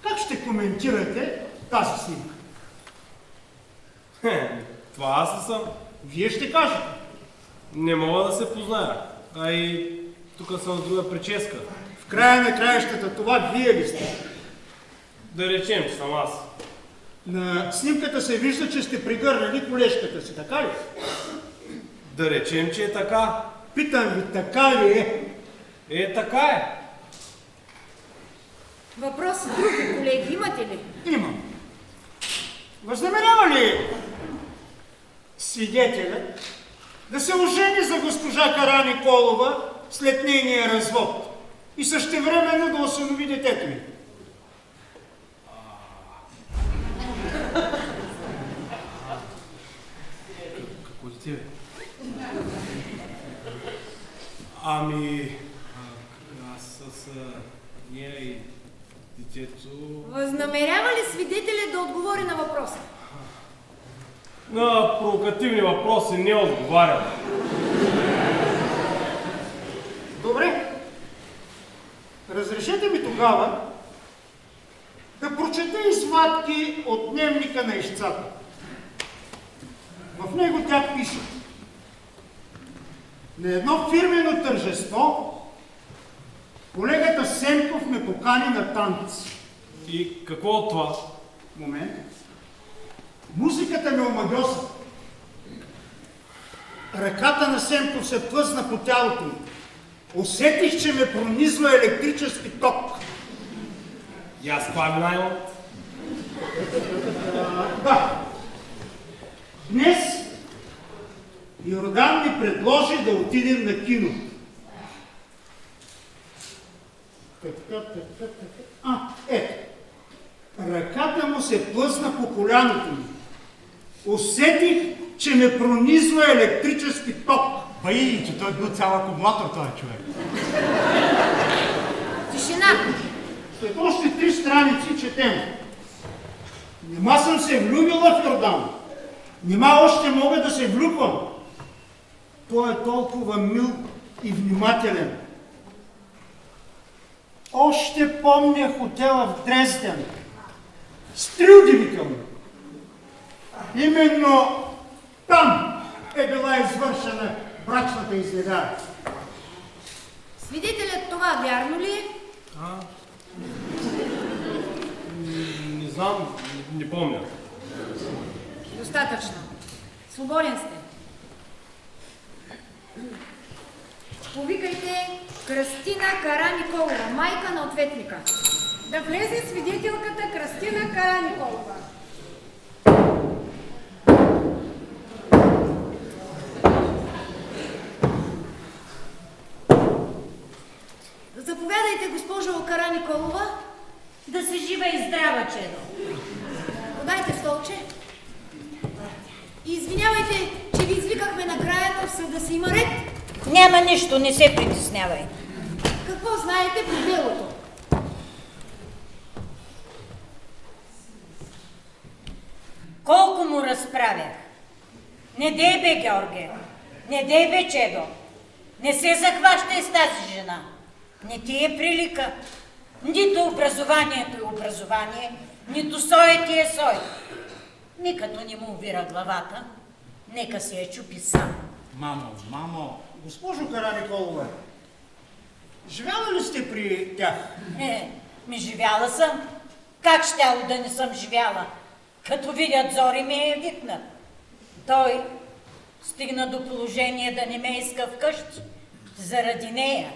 Speaker 5: Как ще коментирате тази снимка?
Speaker 9: Това аз ли съм?
Speaker 5: Вие ще кажете.
Speaker 9: Не мога да се позная. А и тук съм с друга прическа.
Speaker 5: В края на краищата това вие ли сте?
Speaker 9: Да речем, че съм аз.
Speaker 5: На снимката се вижда, че сте прегърнали колежката си, така ли?
Speaker 9: Да речем, че е така.
Speaker 5: Питам ви, така ли е?
Speaker 9: Така е.
Speaker 6: Въпроси други колеги имате ли?
Speaker 5: Имам. Възнамерява ли свидетелят да се ожени за госпожа Караниколова след нейния развод и същевременно да осинови детето ми?
Speaker 9: Какво дете, бе? Ами, аз с нея и детето...
Speaker 6: Възнамерява ли свидетелят да отговори на въпроса?
Speaker 9: На провокативни въпроси не отговарям.
Speaker 5: Добре. Разрешете ми тогава да прочета извадки от дневника на ищцата. В него тя пише: на едно фирмено тържество колегата Семков ме покани на танци.
Speaker 9: И какво от това?
Speaker 5: Момент. Музиката ме омагьоса. Ръката на Семков се плъзна по тялото му. Усетих, че ме пронизва електрически ток.
Speaker 9: И аз това ми най-лот.
Speaker 5: Да. Днес Йордан ми предложи да отидем на кино. Ето. Ръката му се плъзна по коляното ми. Усетих, че ме пронизва електрически ток.
Speaker 3: Баи, че той бил цял акумулатор, този човек.
Speaker 6: Тишина!
Speaker 5: След още 3 страници четем. Нима съм се влюбила в Йордан. Нима още мога да се влюбвам. Той е толкова мил и внимателен. Още помня хотела в Дрезден. Стрелдивително. Именно там е била извършена брачната изневяра.
Speaker 6: Свидетелят това вярно ли е?
Speaker 9: Не знам, не помня.
Speaker 6: Достатъчно. Свободен сте. Повикайте Кръстина Караниколова, майка на ответника.
Speaker 4: Да влезе свидетелката Кръстина Караниколова.
Speaker 6: Заповядайте, госпожо Караниколова.
Speaker 11: Да се жива и здрава, чедо.
Speaker 6: Подайте столче. И извинявайте, че ви извикахме накрая, но в съда си има ред.
Speaker 11: Няма нищо, не се притеснявай.
Speaker 6: Какво знаете по делото?
Speaker 11: Колко му разправях. Не дей бе, Георге. Не дей бе, чедо. Не се захващай с тази жена. Не ти е прилика. Нито образованието е образование, нито сой ти е сой. Никато не му увира главата, нека се я чупи сам.
Speaker 5: Мамо, госпожо Караниколова, живяла ли сте при тях?
Speaker 11: Ми живяла съм. Как щяло да не съм живяла? Като видят Зори ме е викнат. Той стигна до положение да не ме иска вкъщи. Заради нея.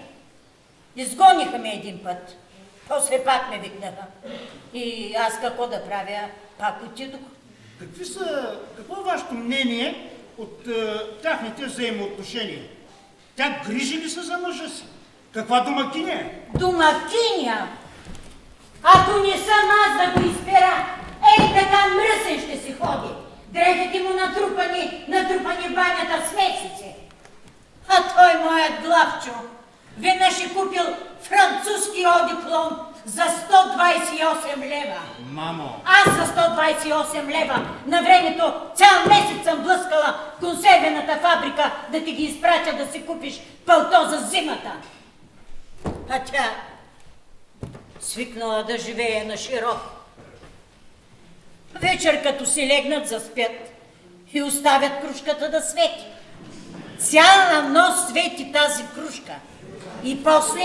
Speaker 11: Изгониха ме един път. После пак ме викнаха. И аз какво да правя? Пак отидох.
Speaker 5: Какво е вашето мнение от тяхните взаимоотношения? Тя грижи ли се за мъжа си? Каква домакиня е?
Speaker 11: Домакиня? Ако не съм аз да го изпера, така мръсен ще си ходи. Дрехите му натрупани в банята с месеци. А той, моят главчо, веднъж е купил французски одиплом за 128 лева.
Speaker 5: Мамо!
Speaker 11: Аз за 128 лева на времето цял месец съм блъскала в консервената фабрика да ти ги изпратя да си купиш пълто за зимата. А тя свикнала да живее на широко. Вечер като си легнат заспят и оставят кружката да свети. Цяла нощ свети тази кружка. И после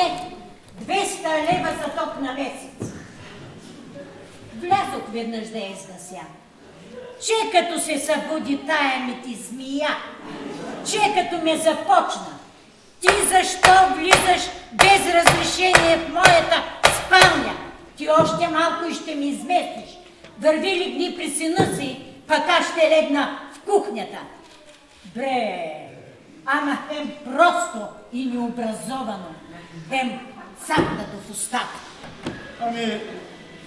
Speaker 11: 200 лева за ток на месец. Влязох веднъж да я изгася. Че като се събуди тая ми ти змия, че като ме започна. Ти защо влизаш без разрешение в моята спалня? Ти още малко и ще ми изместиш. Върви ли дни при сина си, пък аз ще легна в кухнята. Бре, ама хем просто и необразовано, хем цапнато в устата.
Speaker 5: Ами,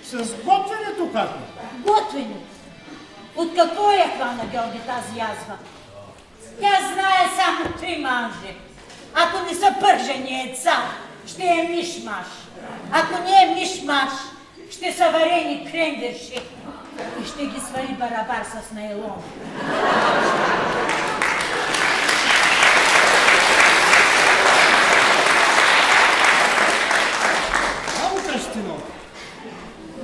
Speaker 5: с готвенето как?
Speaker 11: Готвенето? От какво я хвана, Георги, тази язва? Тя знае само 3 манжи. Ако не са пържени яйца, ще е мишмаш. Ако не е мишмаш, ще са варени крендерши и ще ги свари барабар с найлон.
Speaker 5: Мамо Кръстино,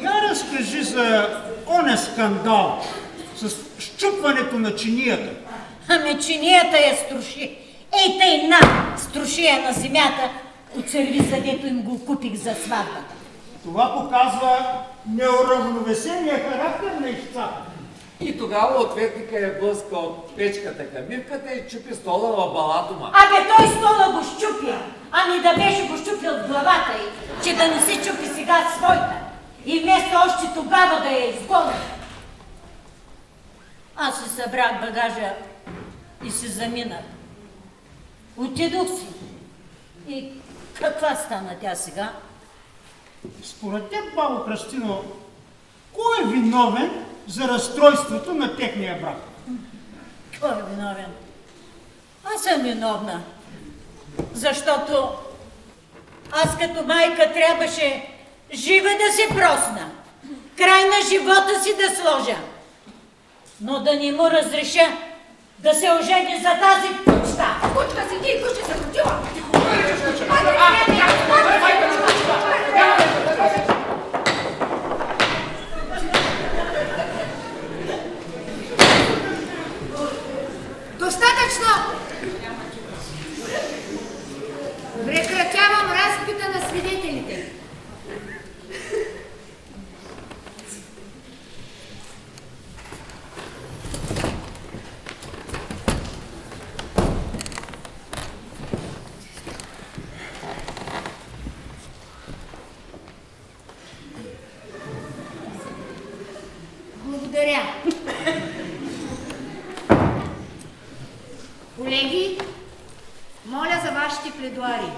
Speaker 5: я разкажи за оня скандал с щупването на чинията.
Speaker 11: Ами чинията я струши. Ей тъй на струшия на земята от сервиза, дето им го купих за сватбата.
Speaker 5: Това показва неуравновесения характер на ищцата.
Speaker 2: И тогава ответника я блъска от печката към мивката и чупи стола в балатума.
Speaker 11: Абе, той стола го щупи. Ами да беше го щупил в главата й, че да не се чупи сега своята. И вместо още тогава да я изгони. Аз си събрах багажа и се заминах. Отидох си. И каква стана тя сега?
Speaker 5: Според теб, бабо Кръстино, кой е виновен за разстройството на техния брак?
Speaker 11: Кой е виновен? Аз съм виновна. Защото аз като майка трябваше жива да се просна. Край на живота си да сложа. Но да не му разреша да се ожени за тази кучка.
Speaker 4: Кучка си ти, куче се родила.
Speaker 6: Достатъчно! Прекратявам разпита на свидетелите. Благодаря. Колеги, моля за вашите пледуари.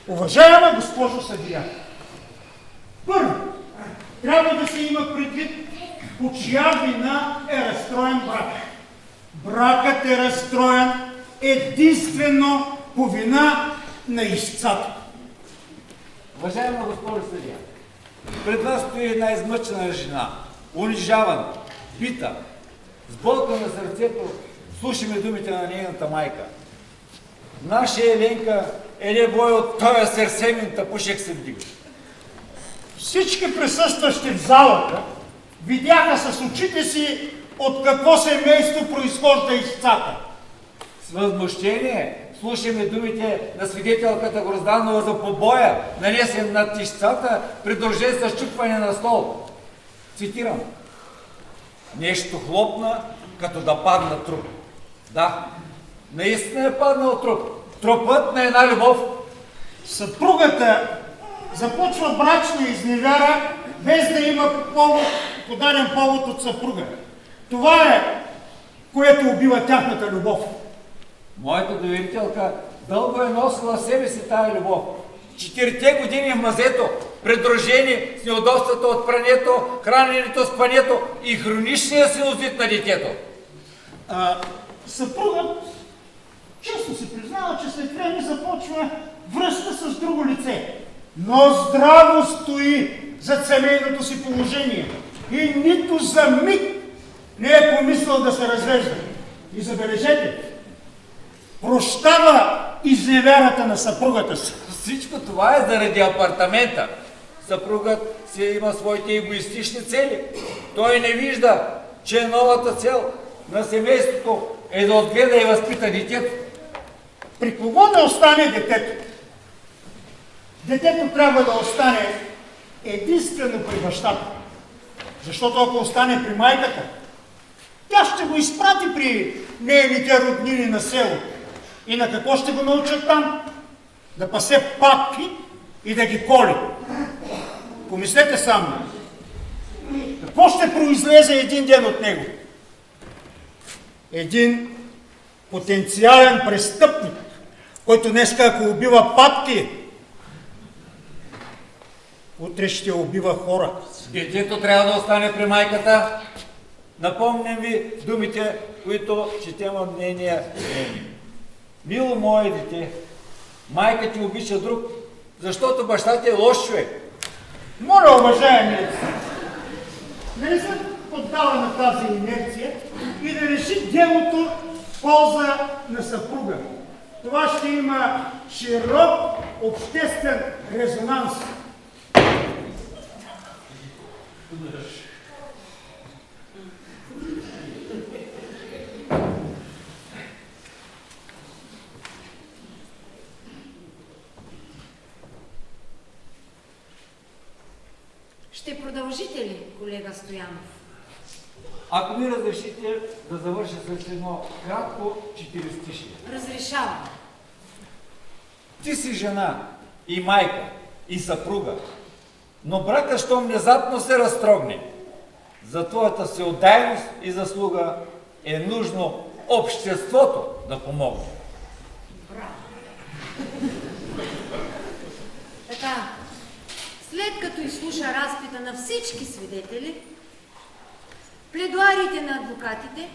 Speaker 5: Уважаема госпожо съдия, първо, трябва да се има предвид по чия вина е разстроен брак. Бракът е разстроен единствено по вина на ищцата.
Speaker 2: Уважаема госпожо съдия, пред вас стои една измъчена жена, унижавана, бита, с болка на сърцето, слушаме думите на нейната майка. Нашия Еленка е бой от тоя сърцемен тъпушек се вдига.
Speaker 5: Всички присъстващи в залата видяха с очите си от какво семейство произхожда ищцата.
Speaker 2: С възмущение слушаме думите на свидетелката Грозданова за побоя, нанесен над ищцата, придружен с чупване на стол. Цитирам. Нещо хлопна, като да падна труп. Да, наистина е паднал труп. Трупът на една любов.
Speaker 5: Съпругата започва брачна изневяра, без да има подаден повод от съпруга. Това е, което убива тяхната любов.
Speaker 2: Моята доверителка дълго е носила в себе си тая любов. 4 години в мазето, придружени с неудобствата от прането, храненето с пането и хроничния синузит на детето.
Speaker 5: Съпругът често се признава, че след време започва връзка с друго лице, но здраво стои зад семейното си положение и нито за миг не е помислил да се развежда. И забележете, прощава изневярата на съпругата си.
Speaker 2: Всичко това е заради апартамента. Съпругът си има своите егоистични цели. Той не вижда, че новата цел на семейството е да отгледа и възпита детето.
Speaker 5: При кого да остане детето? Детето трябва да остане единствено при бащата. Защото ако остане при майката, тя ще го изпрати при нейните роднини на село. И на какво ще го научат там? Да пасе папки и да ги коли. Помислете само. Какво ще произлезе един ден от него? Един потенциален престъпник, който днеска, ако убива папки, утре ще убива хора.
Speaker 2: Детето трябва да остане при майката. Напомням ви думите, които четем от нейния дневник. Мило мое дете, майка ти обича друг, защото баща ти е лош човек.
Speaker 5: Моля, уважаеми, да не се поддава на тази инерция и да реши делото в полза на съпруга. Това ще има широк обществен резонанс.
Speaker 6: Ще продължите ли, колега Стоянов?
Speaker 2: Ако ми разрешите да завърша с едно кратко 40-тишие.
Speaker 6: Разрешавам.
Speaker 2: Ти си жена и майка и съпруга, но бракът, щом внезапно се разтрогне, за твоята всеотдайност и заслуга е нужно обществото да помогне.
Speaker 6: Браво! Така, след като изслуша разпита на всички свидетели, пледуариите на адвокатите,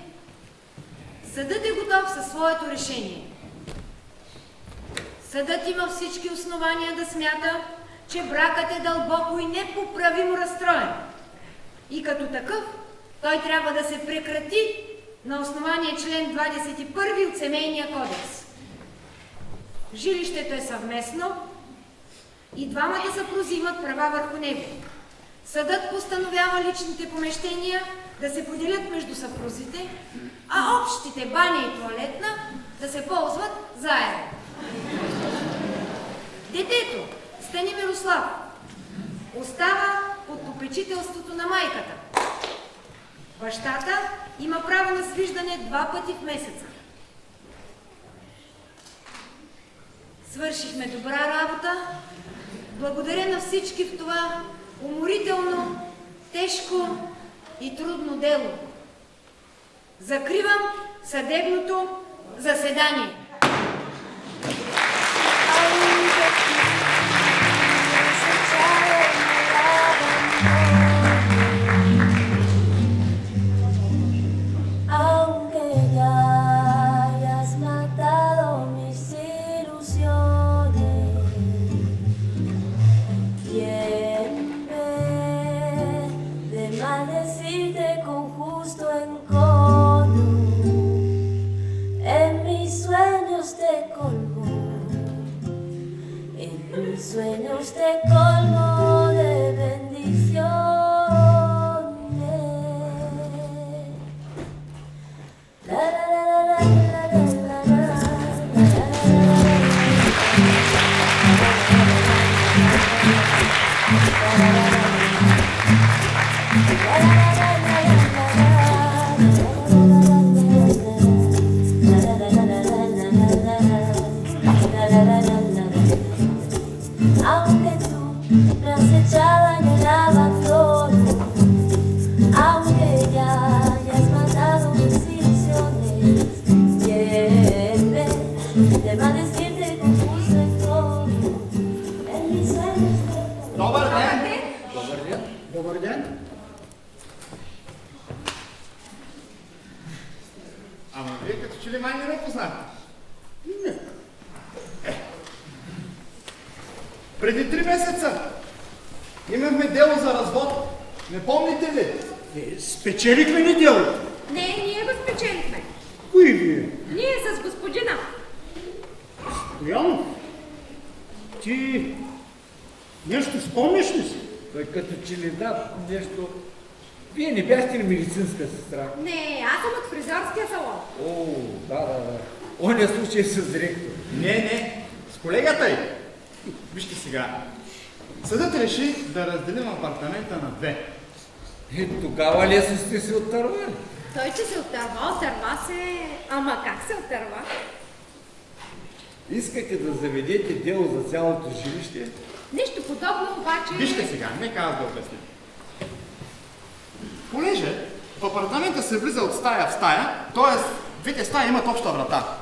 Speaker 6: съдът е готов със своето решение. Съдът има всички основания да смята, че бракът е дълбоко и непоправимо разстроен. И като такъв, той трябва да се прекрати на основание член 21 от Семейния кодекс. Жилището е съвместно и двамата съпрузи имат права върху него. Съдът постановява личните помещения да се поделят между съпрузите, а общите баня и тоалетна да се ползват заедно. Детето, Станимирослав, остава под попечителството на майката. Бащата има право на свиждане 2 пъти в месеца. Свършихме добра работа. Благодаря на всички в това уморително, тежко и трудно дело. Закривам съдебното заседание.
Speaker 1: Aunque ya hayas matado mis ilusiones, ¿quién ve de maldecirte con justo encono? En mis sueños te colmo, en mis sueños te colmo de bendiciones. La la la la la la la la Aunque tú me has echado en el abandono, aunque ya hayas matado mis ilusiones, ¿quién ve de maldecirte con justo encono? En mis sueños te
Speaker 3: Добър ден!
Speaker 2: Добър ден.
Speaker 5: Добър ден.
Speaker 3: Ама вие като че ли май не ме познахте? Преди 3 месеца имахме дело за развод. Не помните ли?
Speaker 5: Спечелихме ли делото?
Speaker 4: Не, ние го спечелихме.
Speaker 5: Кои вие?
Speaker 4: Ние с господина.
Speaker 5: Стоянов, ти нещо спомняш ли си?
Speaker 2: Той като че ли да нещо... Вие не бяхте ли медицинска сестра?
Speaker 4: Не, аз съм от фризьорския салон.
Speaker 2: О, да. Оня случай с директор.
Speaker 3: Не, с колегата й. Вижте сега. Съдът реши да разделим апартамента на 2.
Speaker 2: Тогава лесно сте се оттървали.
Speaker 4: Той, че се отърва се... Ама как се отърва?
Speaker 2: Искате да заведете дело за цялото жилище?
Speaker 4: Нещо подобно, обаче...
Speaker 3: Вижте сега, нека аз да обясня. Понеже в апартамента се влиза от стая в стая, т.е. двете стаи имат обща врата.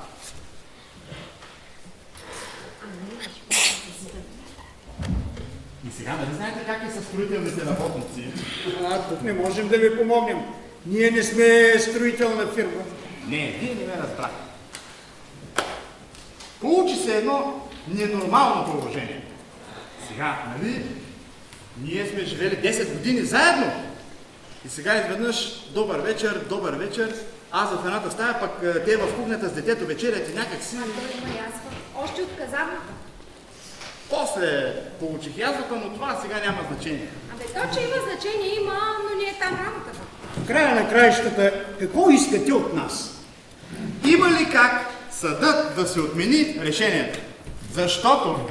Speaker 3: И сега, нали знаете как е със строителните работници?
Speaker 5: Тук не можем да ви помогнем. Ние не сме строителна фирма.
Speaker 3: Не, вие не ме разбрахте. Получи се едно ненормално положение. Сега, нали, ние сме живели 10 години заедно. И сега изведнъж добър вечер, аз в едната стая, пък те в кухнята с детето вечерят и някак си...
Speaker 4: Той има язва. Още от казармата.
Speaker 3: После получих язвата, но това сега няма значение.
Speaker 4: Абе, то, че има значение, има, но не е там работата.
Speaker 5: В края на краищата, какво искате от нас?
Speaker 3: Има ли как съдът да се отмени решението? Защото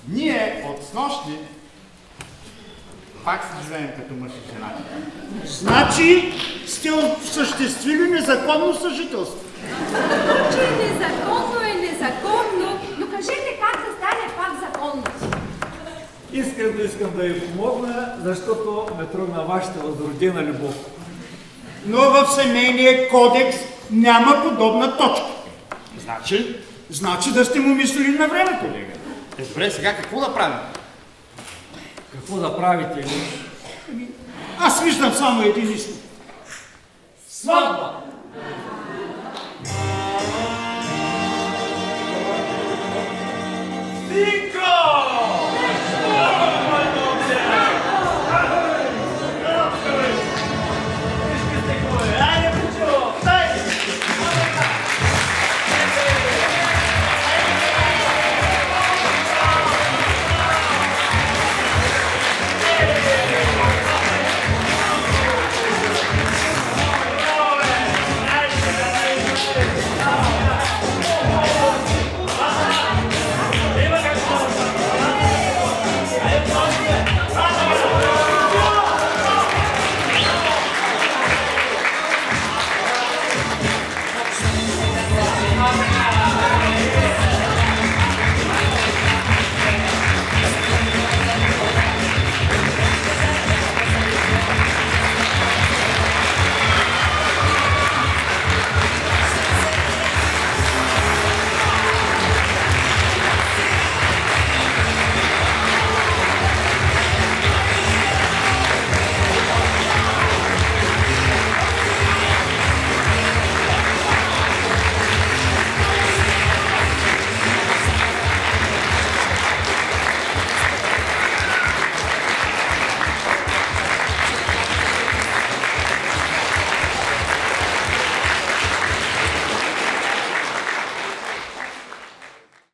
Speaker 3: ние от снощи пак си живеем като мъж и жена.
Speaker 5: Значи сте осъществили незаконно съжителство.
Speaker 4: Че незаконно е незаконно, но кажете как да стане пак законно.
Speaker 2: Искам да ви помогна, защото ме тръгна вашата възродена любов.
Speaker 5: Но в семейния кодекс няма подобна точка. Значи да сте му мислили на времето, лега.
Speaker 3: Добре, сега какво да правим?
Speaker 2: Какво да правите ли?
Speaker 5: Аз виждам само един изход. Сватба!